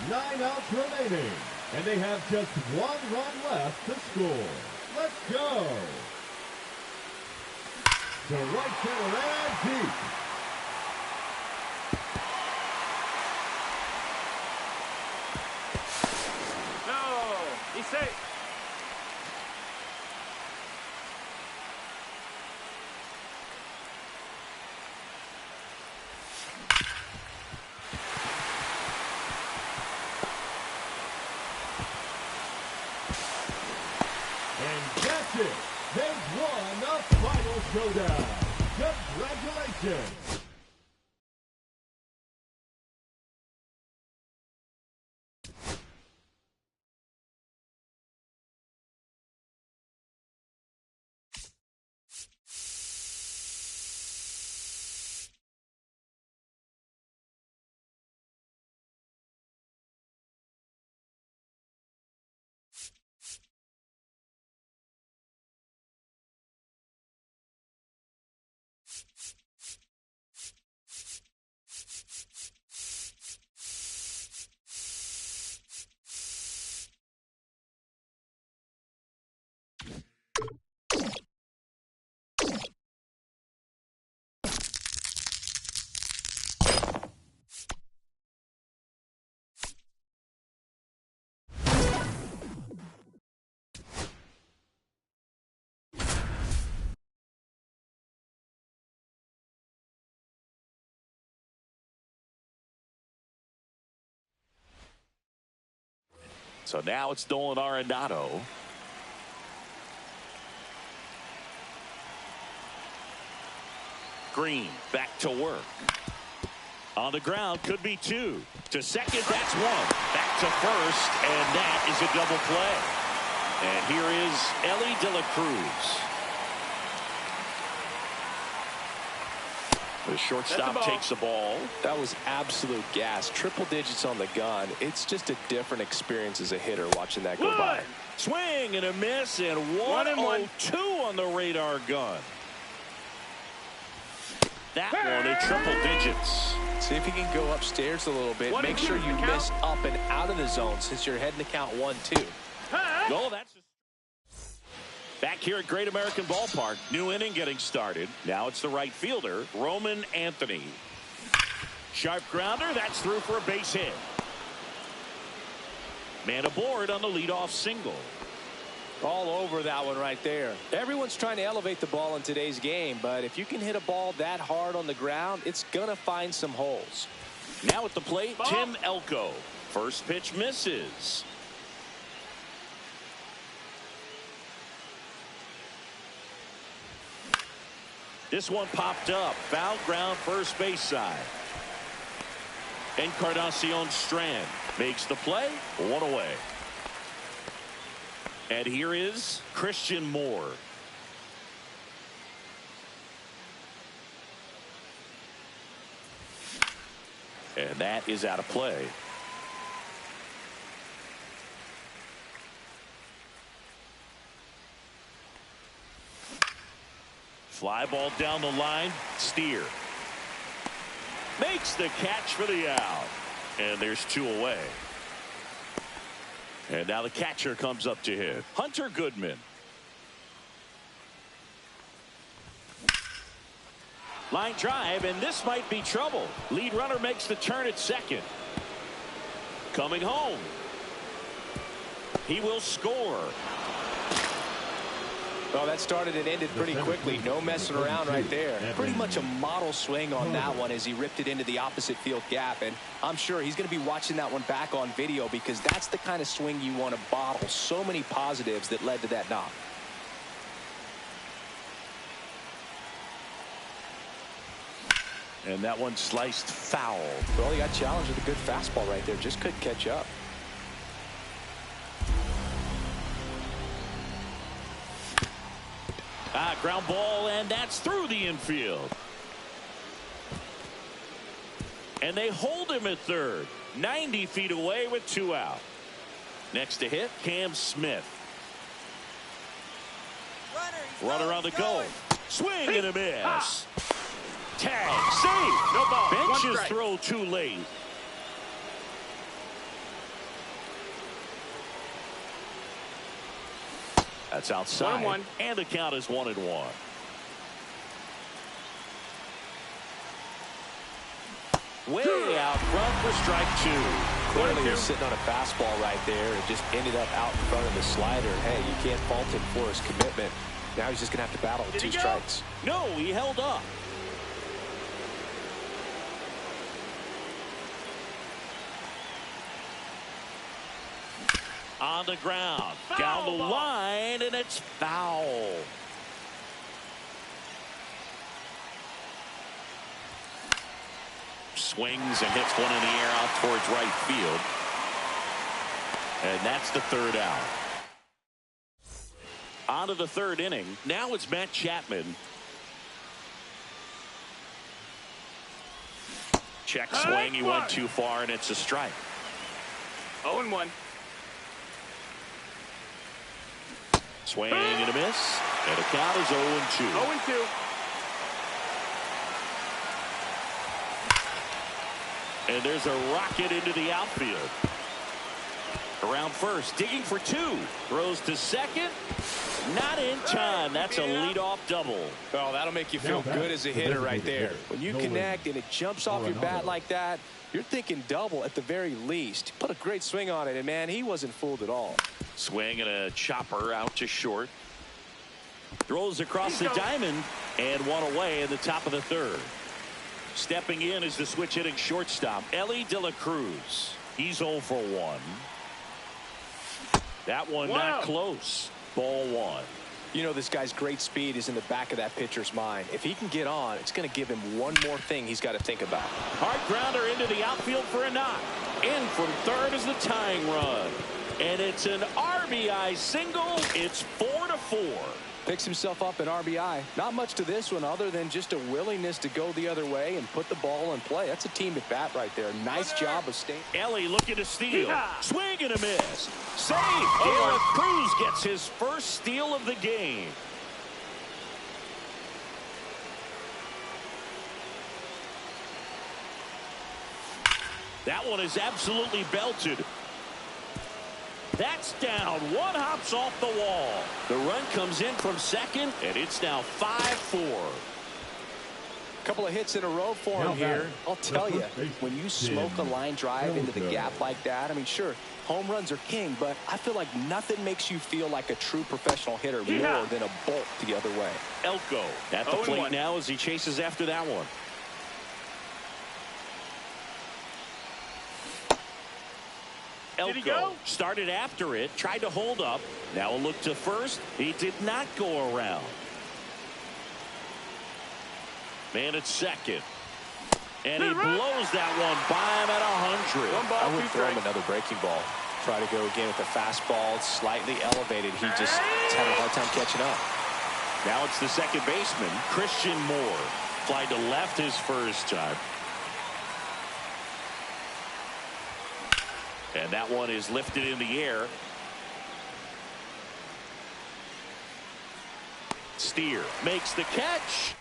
Nine outs remaining, and they have just one run left to score. Let's go. To right center and deep.
No, he's safe.
And that's it. They've won the final showdown. Congratulations.
So now it's Nolan Arenado. Green back to work. On the ground, could be two. To second, that's one. Back to first, and that is a double play. And here is Elly De La Cruz. The shortstop takes the ball.
That was absolute gas. Triple digits on the gun. It's just a different experience as a hitter watching that go by.
Swing and a miss, and 1-0-2 on the radar gun. That one at triple digits.
See if you can go upstairs a little bit. Make sure you miss up and out of the zone since you're heading to count 1-2.
No, that's back here at Great American Ballpark. New inning getting started. Now it's the right fielder, Roman Anthony. Sharp grounder. That's through for a base hit. Man aboard on the leadoff single.
All over that one right there. Everyone's trying to elevate the ball in today's game, but if you can hit a ball that hard on the ground, it's going to find some holes.
Now at the plate,
Ball.
Tim Elko. First pitch misses. This one popped up. Foul ground first base side. Encarnacion Strand makes the play. One away. And here is Christian Moore. And that is out of play. Fly ball down the line. Steer makes the catch for the out. And there's two away. And now the catcher comes up to hit. Hunter Goodman. Line drive, and this might be trouble. Lead runner makes the turn at second. Coming home. He will score.
Well, that started and ended pretty quickly. No messing around right there. Pretty much a model swing on that one as he ripped it into the opposite field gap. And I'm sure he's going to be watching that one back on video because that's the kind of swing you want to bottle. So many positives that led to that knock.
And that one sliced foul.
Well, he got challenged with a good fastball right there. Just couldn't catch up.
Ground ball, and that's through the infield. And they hold him at third. 90 feet away with two out. Next to hit, Cam Smith. Runner on the go. Swing and a miss. Tag, save.
No ball.
Benches throw too late. That's outside.
1-1.
And the count is 1-1. Way out front for strike two.
Clearly he was sitting on a fastball right there and just ended up out in front of the slider. Hey, you can't fault him for his commitment. Now he's just going to have to battle with two strikes.
No, he held up. On the ground. Down the line, and it's foul. Swings and hits one in the air out towards right field. And that's the third out. On to the third inning. Now it's Matt Chapman. Check swing. He went too far, and it's a strike.
0-1.
Swing and a miss. And the count is 0-2.
0-2.
And there's a rocket into the outfield. Around first, digging for two. Throws to second. Not in time. That's a leadoff double.
Oh, that'll make you feel good as a hitter right there. When you connect and it jumps off your bat like that, you're thinking double at the very least. Put a great swing on it, and man, he wasn't fooled at all.
Swing and a chopper out to short. Throws across the diamond, and one away in the top of the third. Stepping in is the switch hitting shortstop, Ellie De La Cruz. He's 0 for 1. That one not close. Ball one.
You know, this guy's great speed is in the back of that pitcher's mind. If he can get on, it's going to give him one more thing he's got to think about.
Hard grounder into the outfield for a knock. In from third is the tying run. And it's an RBI single. It's 4-4.
Picks himself up an RBI. Not much to this one other than just a willingness to go the other way and put the ball in play. That's a team at bat right there. Nice job of staying.
Ellie looking to steal. Swing and a miss. Save. De La Cruz gets his first steal of the game. That one is absolutely belted. That's down. One hops off the wall. The run comes in from second, and it's now 5-4.
Couple of hits in a row for him here. I'll tell you, when you smoke a line drive into the gap like that, I mean, sure, home runs are king, but I feel like nothing makes you feel like a true professional hitter more than a bolt the other way.
Elko at the plate now as he chases after that one. Elko started after it, tried to hold up. Now a look to first. He did not go around. Man at second. And he blows that one by him at 100.
I would throw him another breaking ball. Try to go again with the fastball, slightly elevated. He just had a hard time catching up.
Now it's the second baseman, Christian Moore. Fly to left his first time. And that one is lifted in the air. Steer makes the catch.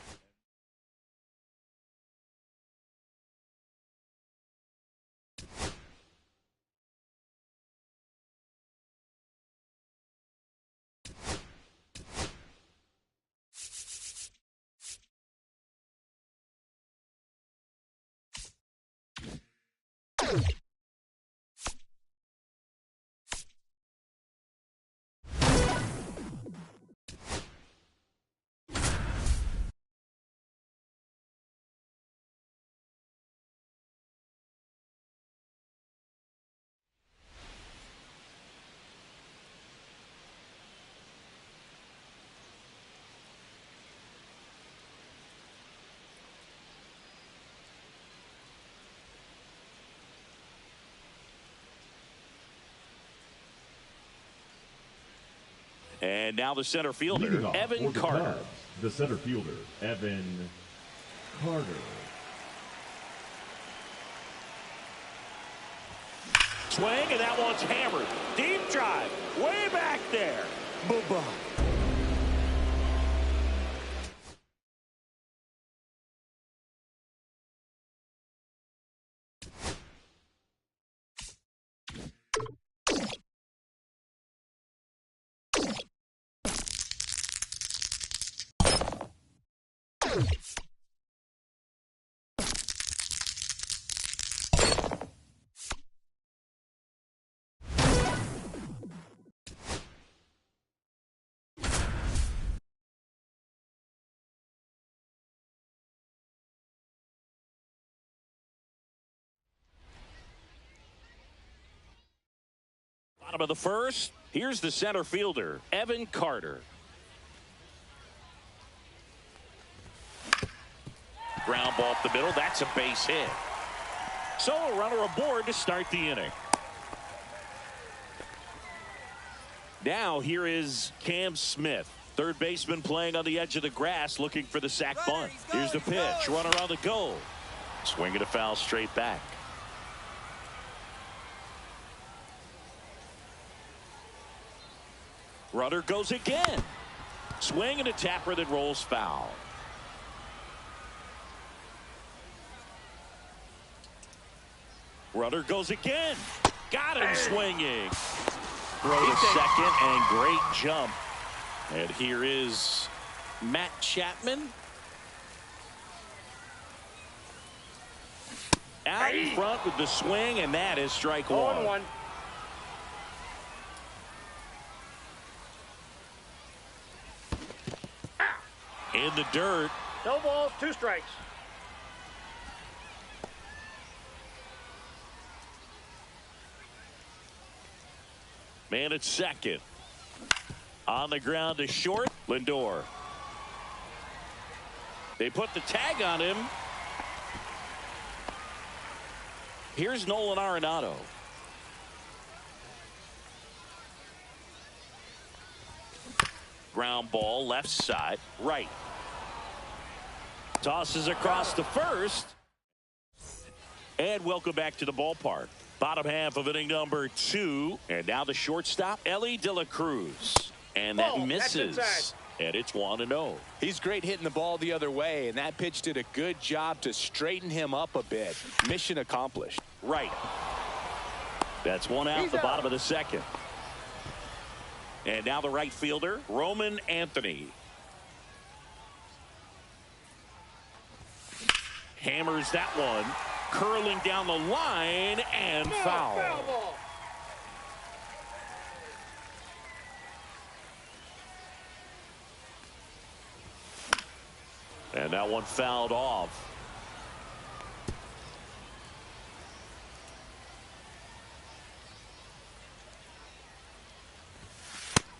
And now the center fielder, Evan Carter.
The center fielder, Evan Carter.
Swing, and that one's hammered. Deep drive, way back there. Bye-bye. Bottom of the first. Here's the center fielder, Evan Carter. Ground ball up the middle. That's a base hit. So a runner aboard to start the inning. Now here is Cam Smith, third baseman playing on the edge of the grass, looking for the sac bunt. Here's the pitch. Runner on the go. Swinging a foul straight back. Runner goes again. Swing and a tapper that rolls foul. Runner goes again. Got him swinging. Throw to second and great jump. And here is Matt Chapman. Out in front with the swing, and that is strike one. In the dirt.
No balls, 2 strikes.
Man at second. On the ground to short. Lindor. They put the tag on him. Here's Nolan Arenado. Ground ball left side. Right. Tosses across the first. And welcome back to the ballpark. Bottom half of inning number 2. And now the shortstop, Elly De La Cruz. And that misses. And it's 1-0.
He's great hitting the ball the other way, and that pitch did a good job to straighten him up a bit. Mission accomplished.
Right. That's one out, the bottom of the second. And now the right fielder, Roman Anthony. Hammers that one. Curling down the line and foul. And that one fouled off.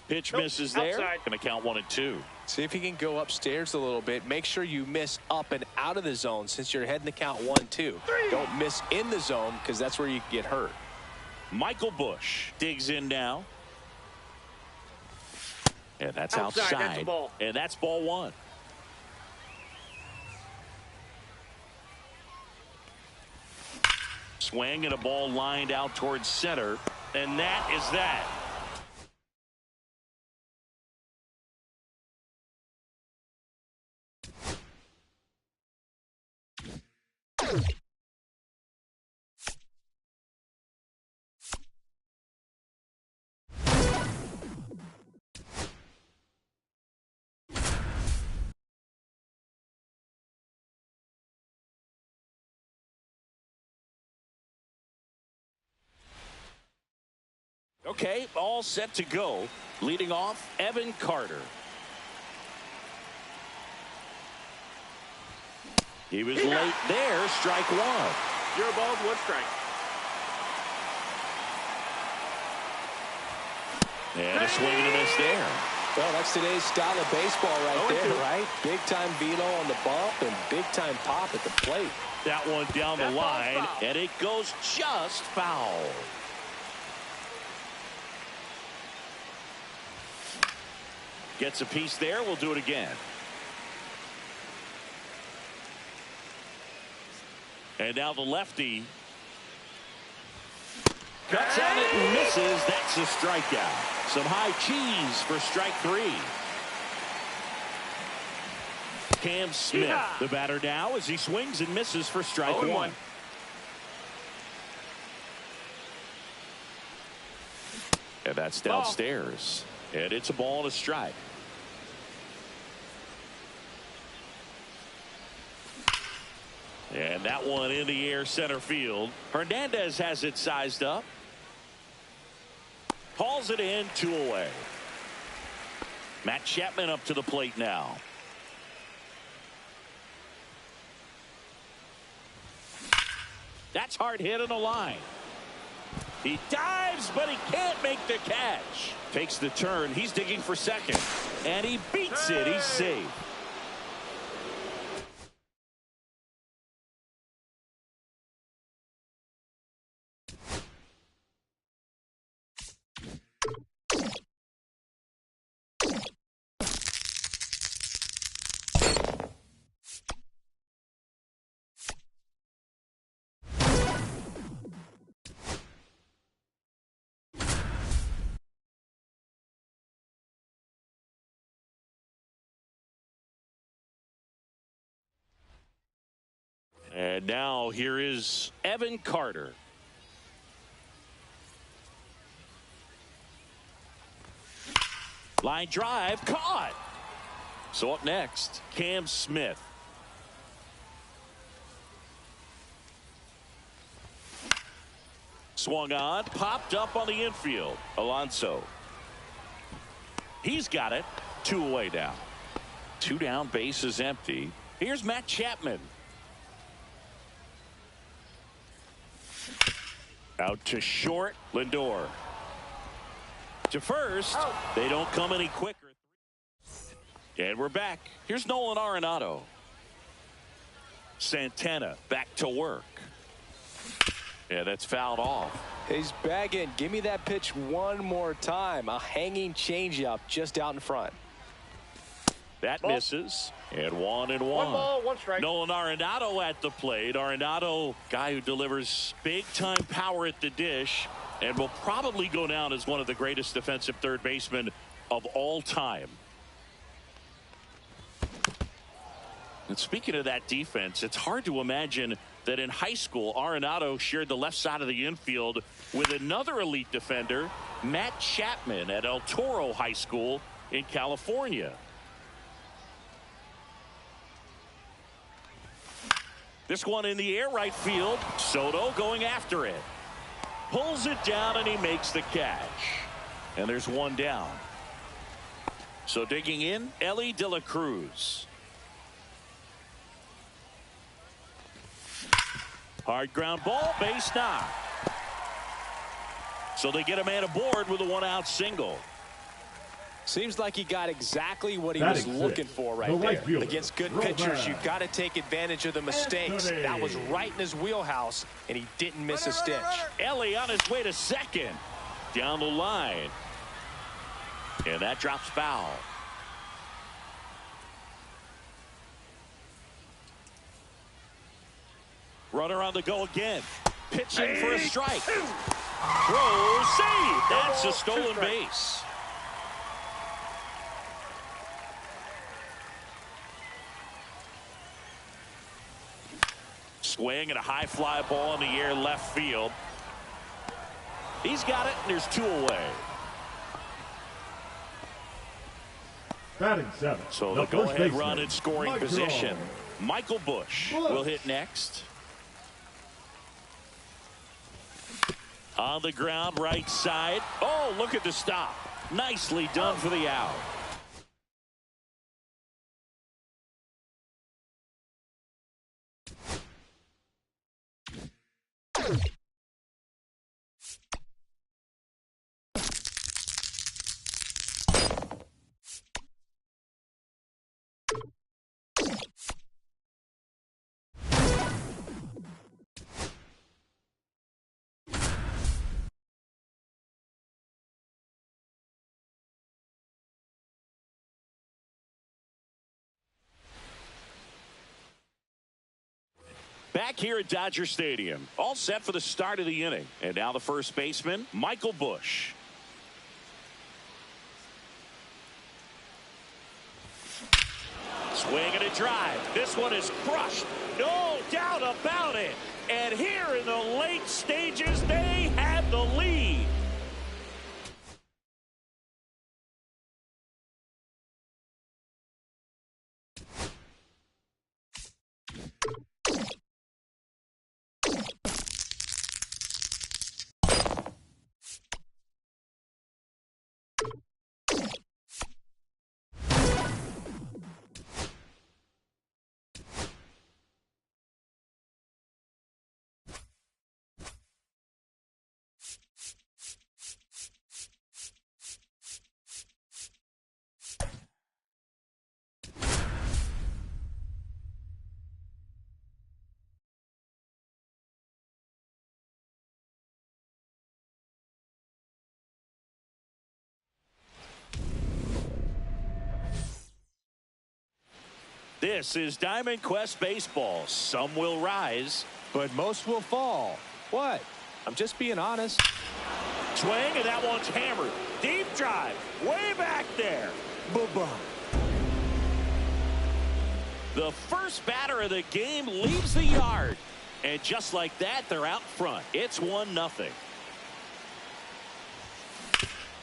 Pitch misses there.
Outside.
Going to count 1-2.
See if he can go upstairs a little bit. Make sure you miss up and out of the zone since you're heading to count 1-2. Don't miss in the zone because that's where you can get hurt.
Michael Bush digs in now. And that's
Outside.
outside.
That's a ball.
And that's ball one. Swing and a ball lined out towards center. And that is that. Okay, all set to go. Leading off, Evan Carter. He was late there. Strike one.
Zero balls, one strike.
And a swing and a miss there.
Well, that's today's style of baseball right there, right? Big time velo on the bump and big time pop at the plate.
That one down the line, and it goes just foul. Gets a piece there. We'll do it again. And now the lefty cuts on it and misses. That's a strikeout. Some high cheese for strike three. Cam Smith, the batter now, as he swings and misses for strike one. And that's downstairs. And it's a ball and a strike. And that one in the air center field. Hernandez has it sized up. Calls it in, 2 away. Matt Chapman up to the plate now. That's hard hit on the line. He dives, but he can't make the catch. Takes the turn. He's digging for second. And he beats it. He's safe. And now here is Evan Carter. Line drive caught. So up next, Cam Smith. Swung on, popped up on the infield. Alonso. He's got it. 2 away now. 2 down, base is empty. Here's Matt Chapman. Out to short, Lindor. To first, they don't come any quicker. And we're back. Here's Nolan Arenado. Santana back to work. Yeah, that's fouled off.
He's bagging. Give me that pitch one more time. A hanging changeup just out in front.
That misses. And 1-1.
1 ball, 1 strike.
Nolan Arenado at the plate. Arenado, guy who delivers big-time power at the dish and will probably go down as one of the greatest defensive third basemen of all time. And speaking of that defense, it's hard to imagine that in high school, Arenado shared the left side of the infield with another elite defender, Matt Chapman, at El Toro High School in California. This one in the air, right field. Soto going after it. Pulls it down and he makes the catch. And there's 1 down. So digging in, Ellie De La Cruz. Hard ground ball, base knock. So they get a man aboard with a 1-out single.
Seems like he got exactly what he was looking for right there. Against good pitchers, you've got to take advantage of the mistakes. That was right in his wheelhouse, and he didn't miss a stitch.
Ellie on his way to second. Down the line. And that drops foul. Runner on the go again. Pitching for a strike. Throw, save. That's a stolen base. Swing and a high fly ball in the air left field. He's got it, and there's 2 away.
Batting 7.
So the go-ahead run in scoring position. Michael Busch will hit next. On the ground, right side. Oh, look at the stop. Nicely done for the out. Back here at Dodger Stadium, all set for the start of the inning. And now the first baseman, Michael Busch. Swing and a drive. This one is crushed. No doubt about it. And here in the late stages, they have the lead. This is Diamond Quest Baseball. Some will rise,
but most will fall. What? I'm just being honest.
Swing, and that one's hammered. Deep drive. Way back there. Boom. The first batter of the game leaves the yard. And just like that, they're out front. It's 1-0.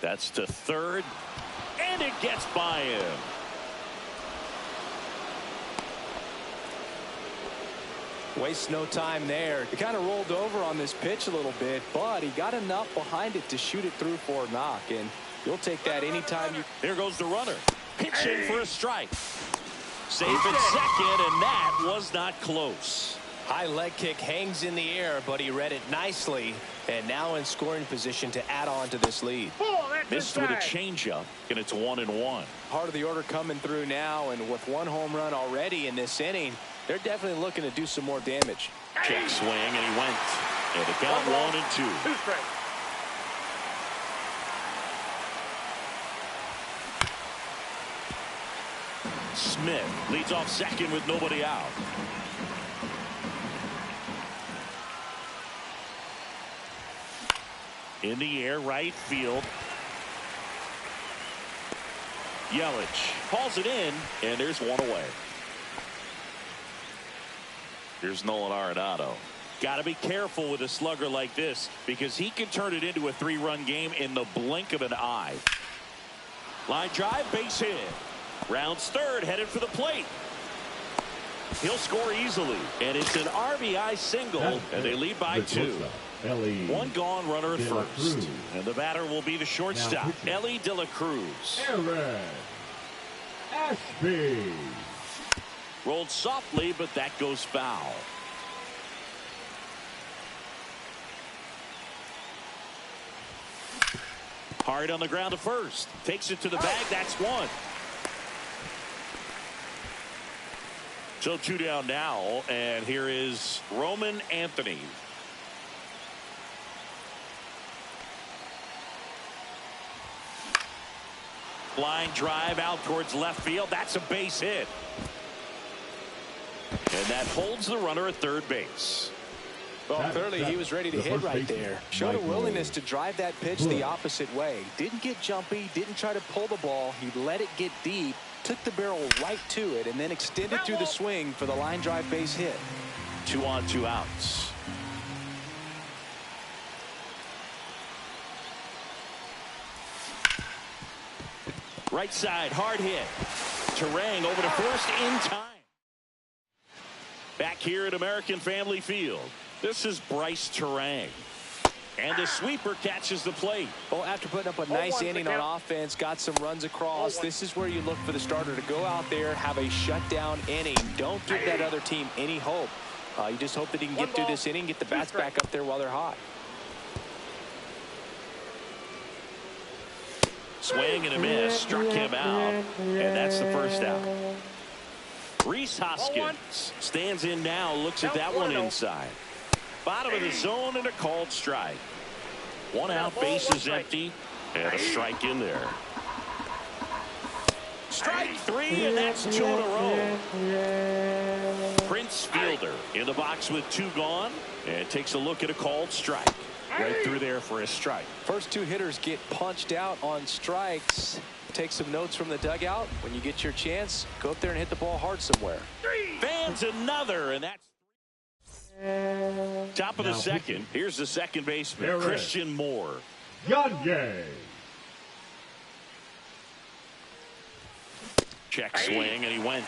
That's to third. And it gets by him.
Wastes no time there. He kind of rolled over on this pitch a little bit, but he got enough behind it to shoot it through for a knock, and you'll take that anytime you...
Here goes the runner. Pitching for a strike. Safe at second, and that was not close.
High leg kick hangs in the air, but he read it nicely, and now in scoring position to add on to this lead.
Missed with a changeup, and it's 1-1.
Part of the order coming through now, and with 1 home run already in this inning, they're definitely looking to do some more damage.
Check swing, and he went. And the count 1-2. Smith leads off second with nobody out. In the air, right field. Yelich hauls it in, and there's 1 away. Here's Nolan Arenado. Got to be careful with a slugger like this because he can turn it into a 3-run game in the blink of an eye. Line drive, base hit. Rounds third, headed for the plate. He'll score easily, and it's an RBI single, and they lead by 2. 1 gone, runner at first. And the batter will be the shortstop, Ellie De La Cruz.
Aaron Ashby.
Rolled softly, but that goes foul. Hard on the ground to first. Takes it to the bag. That's one. So 2 down now, and here is Roman Anthony. Line drive out towards left field. That's a base hit. And that holds the runner at third base.
Well, clearly he was ready to hit right there. Showed a willingness to drive that pitch the opposite way. Didn't get jumpy, didn't try to pull the ball. He let it get deep, took the barrel right to it, and then extended through the swing for the line drive base hit.
2 on, 2 outs. Right side, hard hit. Terang over to first in time. Back here at American Family Field, this is Bryce Terang. And the sweeper catches the plate.
Well, after putting up a nice inning on offense, got some runs across, this is where you look for the starter to go out there, have a shutdown inning. Don't give that other team any hope. You just hope that he can get through this inning, get the bats back up there while they're hot.
Swing and a miss, struck him out, and that's the first out. Rhys Hoskins stands in now, looks at that one inside. Bottom of the zone and a called strike. 1 out, bases empty, and a strike in there. Strike 3, and that's 2 in a row. Prince Fielder in the box with 2 gone, and takes a look at a called strike. Right through there for a strike.
First 2 hitters get punched out on strikes. Take some notes from the dugout. When you get your chance, go up there and hit the ball hard somewhere.
Fans another, and that's top of the second. Here's the second baseman, Christian Moore.
Gagne.
Check swing, and he went.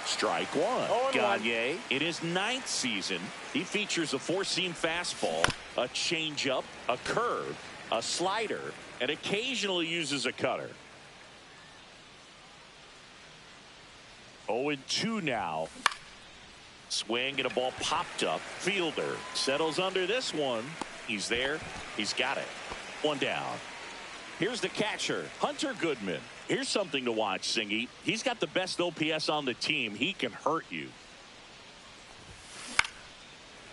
Strike 1. Gagne, in his 9th season, he features a 4-seam fastball, a changeup, a curve, a slider, and occasionally uses a cutter. 0-2 now. Swing and a ball popped up. Fielder settles under this one. He's there. He's got it. 1 down. Here's the catcher, Hunter Goodman. Here's something to watch, Singy. He's got the best OPS on the team. He can hurt you.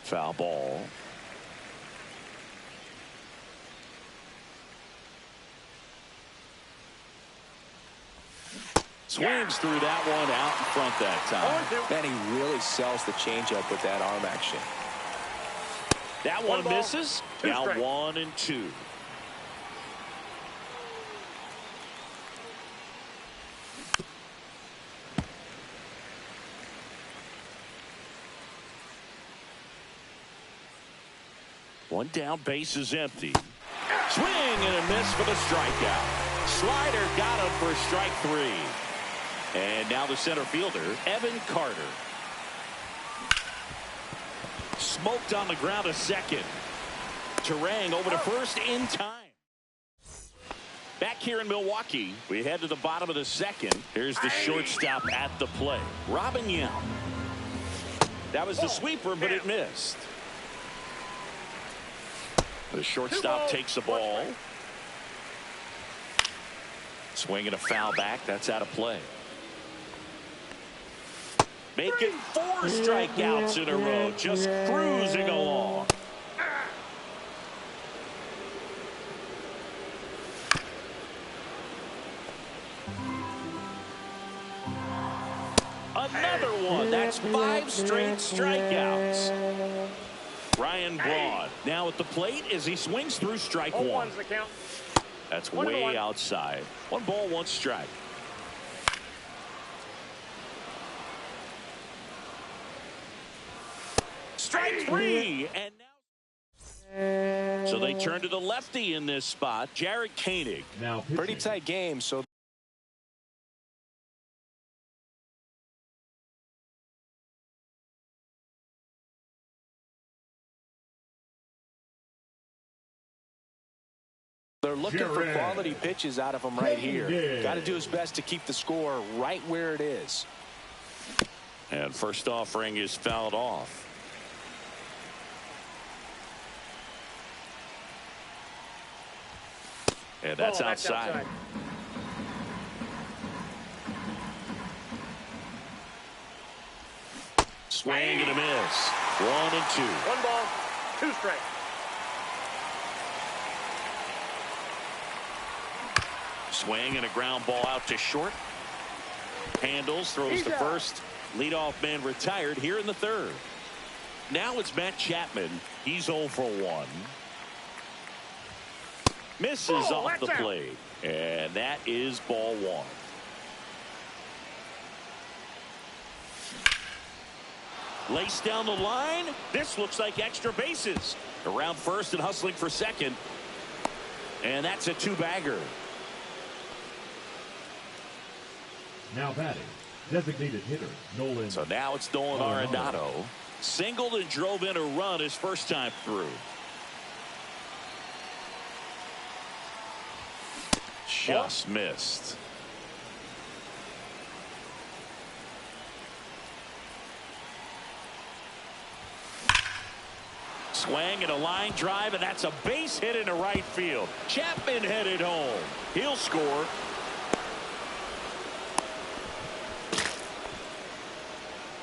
Foul ball. Swings through that one out in front that time.
Man, he really sells the changeup with that arm action.
That one misses. Now 1-2. One down, base is empty. Swing and a miss for the strikeout. Slider got him for strike 3. And now the center fielder, Evan Carter. Smoked on the ground to second. Terang over to first in time. Back here in Milwaukee, we head to the bottom of the second. Here's the shortstop at the plate, Robin Yount. That was the sweeper, but it missed. The shortstop takes the ball. Swing and a foul back. That's out of play. Making 4 strikeouts in a row. Just cruising along. Another one. That's 5 straight strikeouts. Ryan Braun now at the plate as he swings through strike 1. That's way outside. 1 ball, 1 strike. Strike 3, and now so they turn to the lefty in this spot, Jared Koenig.
Now
pretty tight game, so they're looking for quality pitches out of him right here. Got to do his best to keep the score right where it is.
And first offering is fouled off. And that's outside. Swing and a miss. 1-2.
1 ball, 2 strikes.
Swing and a ground ball out to short. Handles, throws to first. Leadoff man retired here in the 3rd. Now it's Matt Chapman. He's 0 for 1. Misses off the plate. And that is ball 1. Laced down the line. This looks like extra bases. Around first and hustling for second. And that's a 2-bagger.
Now batting, designated hitter, Nolan.
So now it's Nolan Arenado. Singled and drove in a run his first time through. Just missed. Swing and a line drive, and that's a base hit into right field. Chapman headed home. He'll score.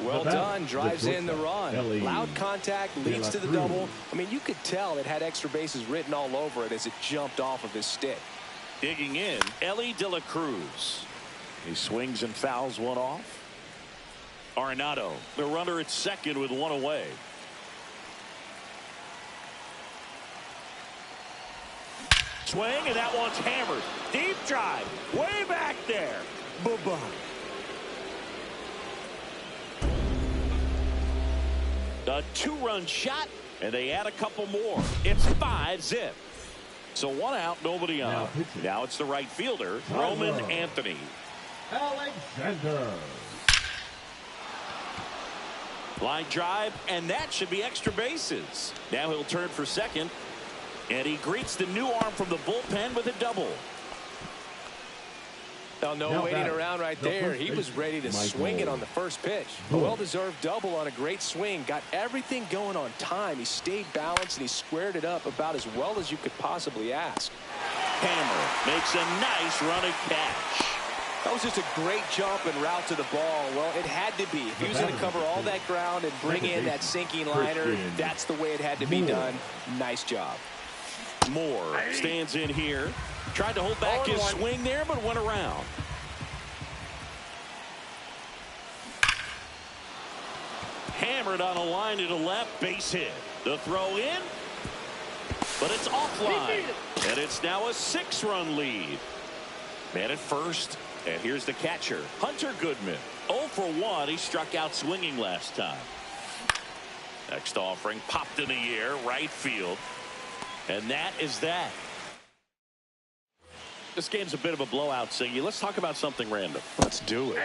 Well done. Drives in the run. Loud contact, leads to the double. I mean, you could tell it had extra bases written all over it as it jumped off of his stick.
Digging in, Ellie De La Cruz. He swings and fouls one off. Arenado, the runner at second with 1 away. Swing, and that one's hammered. Deep drive, way back there. Bye-bye. A 2-run shot, and they add a couple more. It's 5-zip. So 1 out, nobody on. Now it's the right fielder, Roman Anthony.
Alexander.
Line drive, and that should be extra bases. Now he'll turn for second, and he greets the new arm from the bullpen with a double.
Well, no waiting around right there. He was ready to swing it on the first pitch. A well-deserved double on a great swing. Got everything going on time. He stayed balanced, and he squared it up about as well as you could possibly ask.
Hammer makes a nice running catch.
That was just a great jump and route to the ball. Well, it had to be. If he was going to cover all that ground and bring in that sinking liner, that's the way it had to be done. Nice job.
Moore stands in here. Tried to hold back his swing there, but went around. Hammered on a line to the left, base hit. The throw in, but it's offline. And it's now a 6-run lead. Man at first, and here's the catcher, Hunter Goodman. 0 for 1, he struck out swinging last time. Next offering, popped in the air, right field. And that is that. This game's a bit of a blowout, Singy. Let's talk about something random.
Let's do it.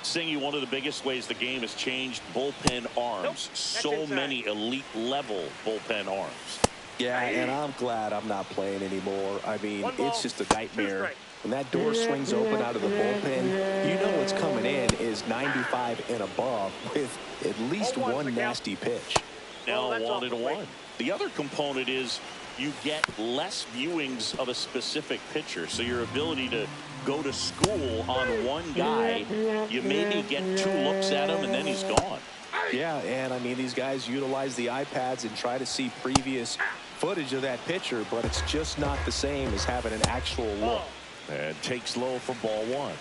Singy, one of the biggest ways the game has changed, bullpen arms. So many elite level bullpen arms.
Yeah, and I'm glad I'm not playing anymore. I mean, it's just a nightmare. When that door swings open out of the bullpen, you know what's coming in is 95 and above with at least one nasty pitch.
Now 1-1. The other component is you get less viewings of a specific pitcher, so your ability to go to school on one guy, you maybe get 2 looks at him and then he's gone.
Yeah, and I mean, these guys utilize the iPads and try to see previous footage of that pitcher, but it's just not the same as having an actual look.
And takes low for ball 1.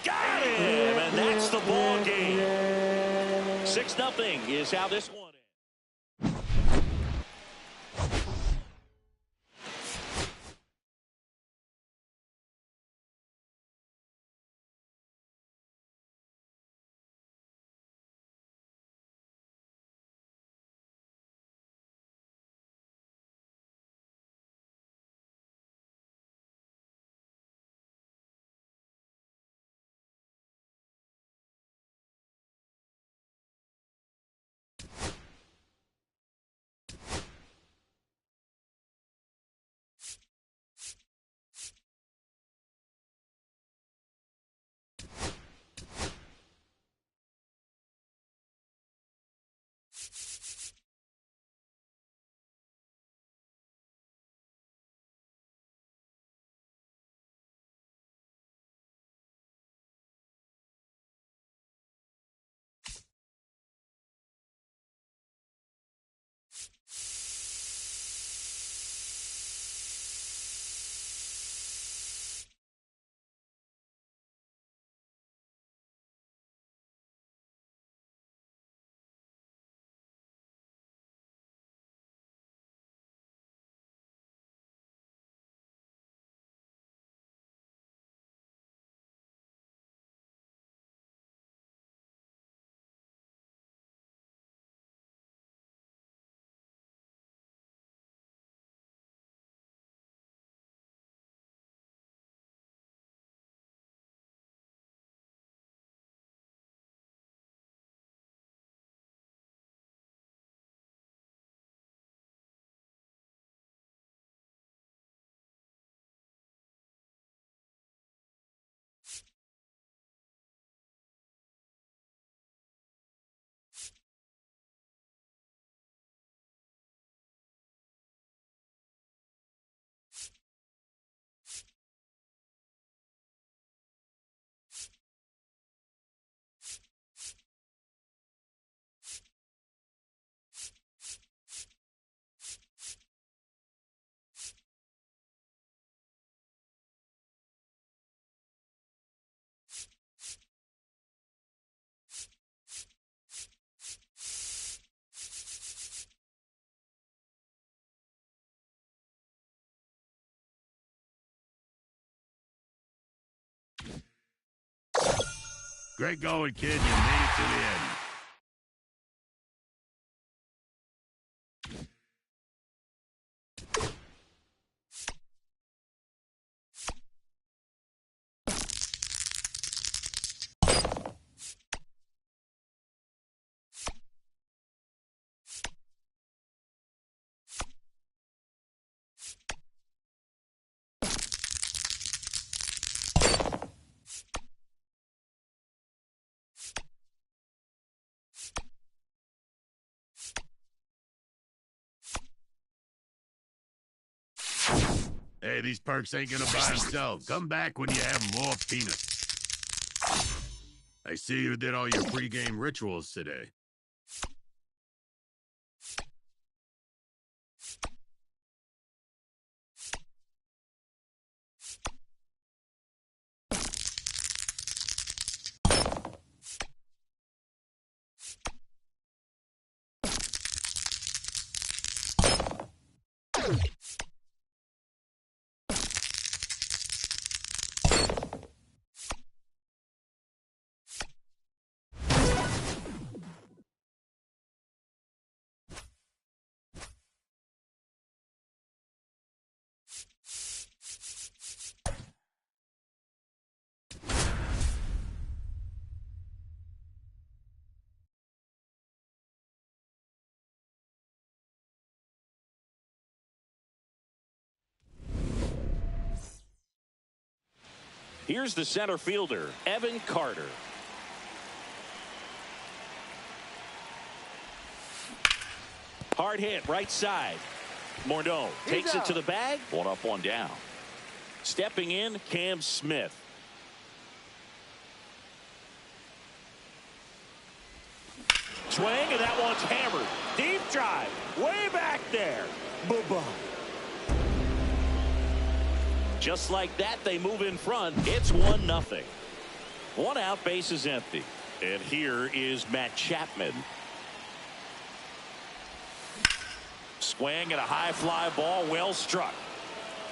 Got him, and that's the ball game. 6-0 is how this one ends.
Great going, kid. You made it to the end. Hey, these perks ain't gonna buy themselves. Come back when you have more peanuts. I see you did all your pregame rituals today.
Here's the center fielder, Evan Carter. Hard hit, right side. Morneau takes it to the bag. One up, one down. Stepping in, Cam Smith. Swing, and that one's hammered. Deep drive, way back there. Boo-boo. Just like that, they move in front. It's 1-0. One out, base is empty. And here is Matt Chapman. Swing and a high fly ball, well struck.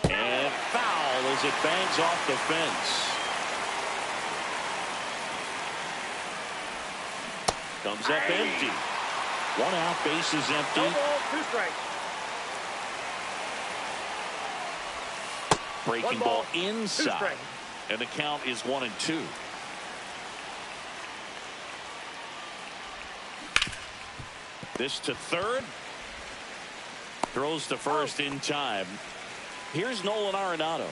And foul as it bangs off the fence. Comes up empty. One out, base is empty.
No ball, 2 strikes.
Breaking ball inside. And the count is 1-2. This to third. Throws to first in time. Here's Nolan Arenado.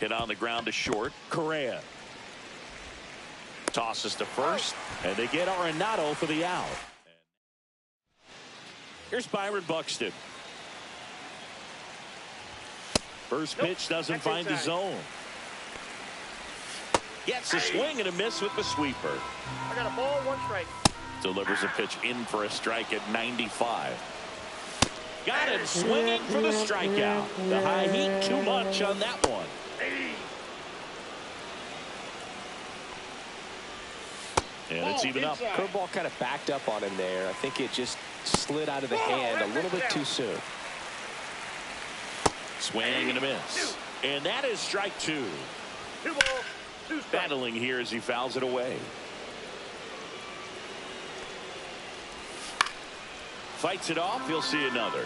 Hit on the ground to short. Correa tosses to first, and they get Arenado for the out. Here's Byron Buxton. First pitch doesn't find the zone. Gets a swing and a miss with the sweeper.
I got a ball, 1 strike.
Delivers a pitch in for a strike at 95. Got him swinging for the strikeout. The high heat, too much on that one. And it's even up.
Curveball kind of backed up on him there. I think it just slid out of the hand a little bit too soon.
Swing and a miss. And that is strike 2.
2 balls, 2 strikes.
Battling here as he fouls it away. Fights it off. He'll see another.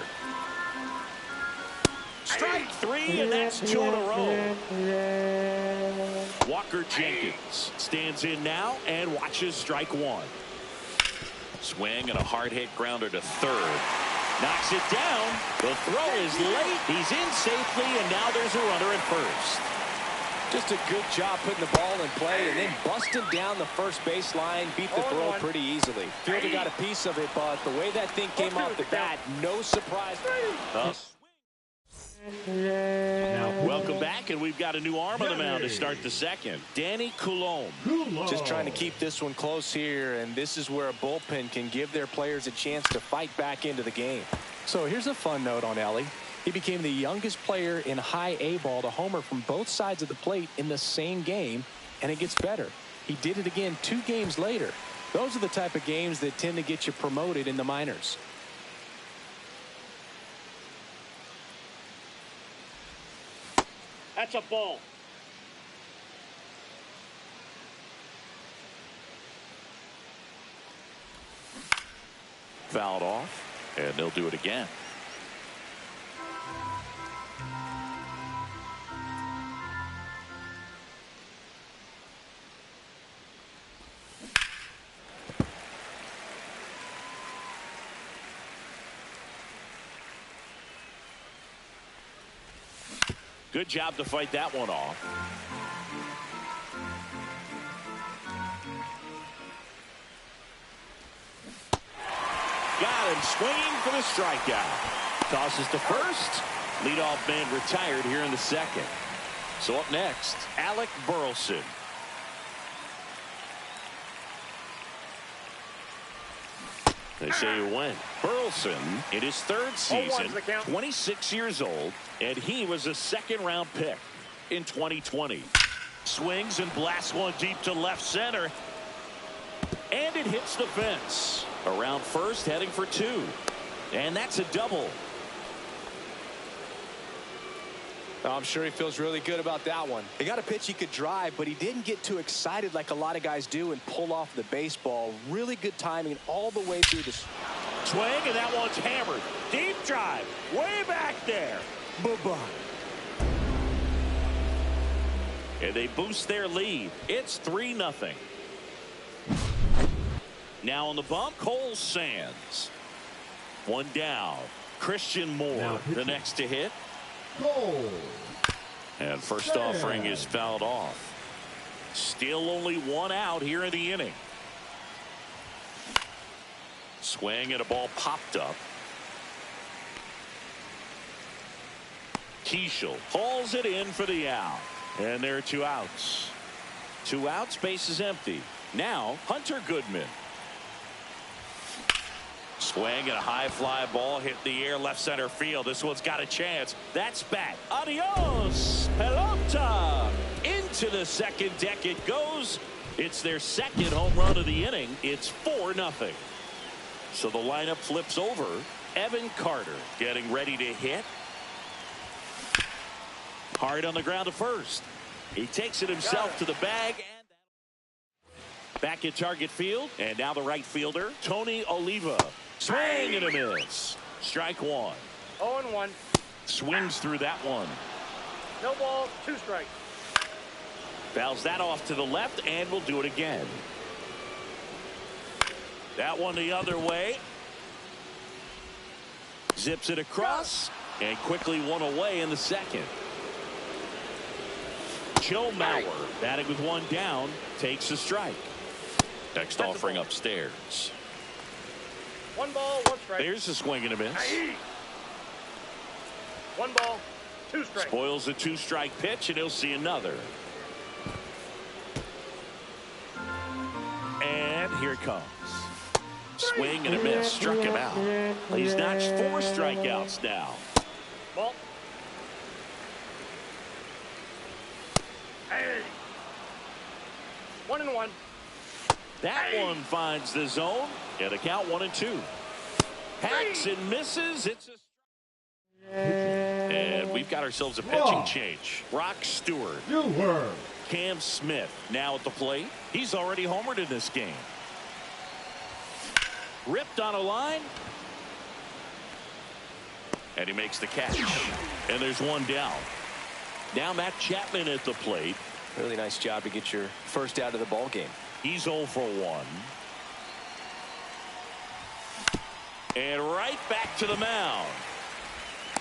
Strike 3, and that's 2 in a row. Walker Jenkins stands in now and watches strike 1. Swing and a hard hit grounder to third. Knocks it down. The throw is late. He's in safely, and now there's a runner at first.
Just a good job putting the ball in play and then busting down the first baseline. Beat the throw pretty easily. Fielder got a piece of it, but the way that thing came off the bat, no surprise.
Welcome back, and we've got a new arm on the mound to start the second. Danny Coulombe.
Just trying to keep this one close here, and this is where a bullpen can give their players a chance to fight back into the game. So here's a fun note on Ellie. He became the youngest player in high A ball to homer from both sides of the plate in the same game, and it gets better. He did it again 2 games later. Those are the type of games that tend to get you promoted in the minors.
That's a ball.
Fouled off, and they'll do it again. Good job to fight that one off. Got him swinging for the strikeout. Tosses to first. Leadoff man retired here in the second. So up next, Alec Burleson. They say he went. Burleson in his third season, 26 years old, and he was a second-round pick in 2020. Swings and blasts one deep to left center, and it hits the fence. Around first, heading for two, and that's a double.
I'm sure he feels really good about that one. He got a pitch he could drive, but he didn't get too excited like a lot of guys do and pull off the baseball. Really good timing all the way through the
swing, and that one's hammered. Deep drive, way back there. Bye-bye. And they boost their lead. It's 3-0. Now on the bump, Cole Sands. One down. Christian Moore, the next to hit.
Cole.
And first offering is fouled off. Still only one out here in the inning. Swing and a ball popped up. Keishel hauls it in for the out. And there are 2 outs. 2 outs, base is empty. Now Hunter Goodman. Swing and a high fly ball hit the air left center field. This one's got a chance. That's back. Adios, pelota. Into the second deck it goes. It's their second home run of the inning. It's 4-0. So the lineup flips over. Evan Carter getting ready to hit. Hard on the ground to first. He takes it himself to the bag. And back at target field. And now the right fielder, Tony Oliva. Swing and a miss. Strike one.
0-1.
Swings through that one.
No ball, 2 strikes.
Fouls that off to the left, and we'll do it again. That one the other way. Zips it across, and quickly one away in the second. Joe Mauer, batting with one down, takes a strike. Next offering upstairs.
1 ball, 1 strike.
There's a swing and a miss.
1 ball, 2 strikes.
Spoils a 2-strike pitch, and he'll see another. And here it comes. Swing and a miss. Struck him out. He's notched 4 strikeouts now.
Ball. Hey. 1-1.
That one finds the zone. And a count 1-2. Hacks and misses. It's a... And we've got ourselves a pitching change. Brock Stewart. Cam Smith now at the plate. He's already homered in this game. Ripped on a line. And he makes the catch. And there's one down. Now Matt Chapman at the plate.
Really nice job to get your first out of the ball game.
He's 0 for 1. And right back to the mound.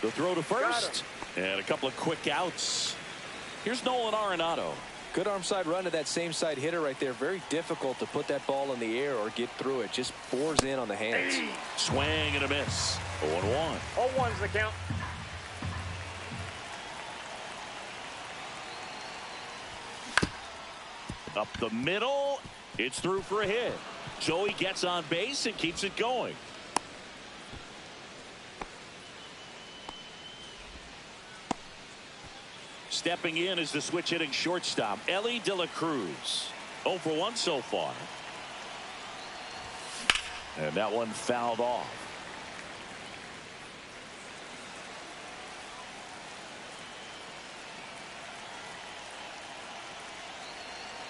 The throw to first. And a couple of quick outs. Here's Nolan Arenado.
Good arm side run to that same side hitter right there. Very difficult to put that ball in the air or get through it. Just bores in on the hands.
Swing and a miss. 0-1.
0-1's the count.
Up the middle. It's through for a hit. Joey gets on base and keeps it going. Stepping in is the switch hitting shortstop, Ellie De La Cruz. 0 for 1 so far. And that one fouled off.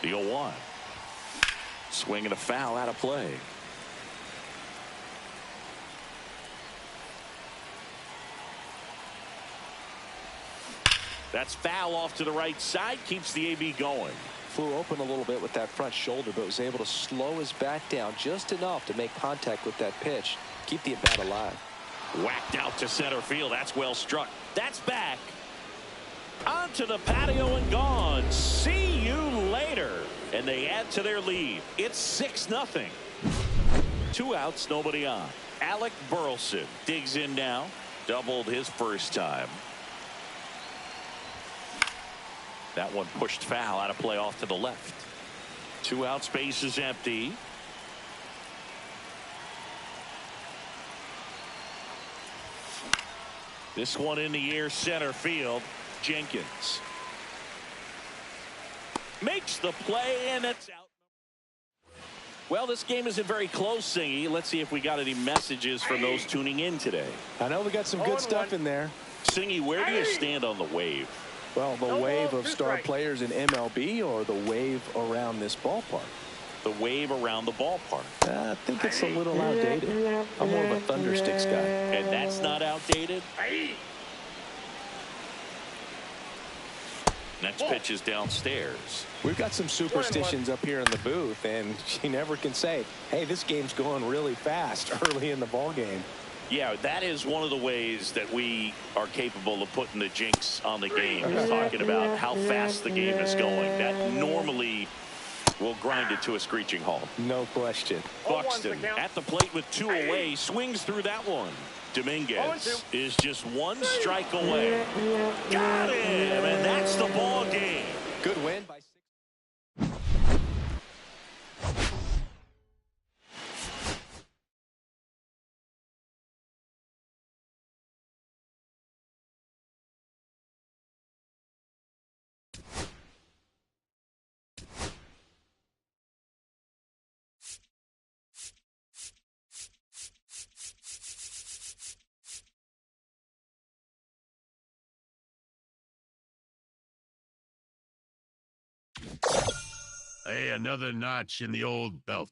The 0-1. Swing and a foul out of play. That's foul off to the right side. Keeps the AB going.
Flew open a little bit with that front shoulder, but was able to slow his bat down just enough to make contact with that pitch. Keep the at-bat alive.
Whacked out to center field. That's well struck. That's back. Onto the patio and gone. See you later. And they add to their lead. It's 6-0. 2 outs, nobody on. Alec Burleson digs in now. Doubled his first time. That one pushed foul out of play off to the left. 2 outs, base is empty. This one in the air, center field. Jenkins makes the play, and it's out. Well, this game isn't very close, Singy. Let's see if we got any messages from those tuning in today.
I know we got some good stuff in there.
Singy, where do you stand on the wave?
Well, the wave of star players in MLB or the wave around this ballpark?
The wave around the ballpark.
I think it's a little outdated. I'm more of a Thundersticks guy.
And that's not outdated? Next pitch is downstairs.
We've got some superstitions up here in the booth, and you never can say, hey, this game's going really fast early in the ball game.
Yeah, that is one of the ways that we are capable of putting the jinx on the game, is talking about how fast the game is going. That normally will grind it to a screeching halt.
No question.
Buxton at the plate with 2 away, swings through that one. Dominguez is just 1 strike away. Got him, and that's the ball game.
Good win by 6.
Hey, another notch in the old belt.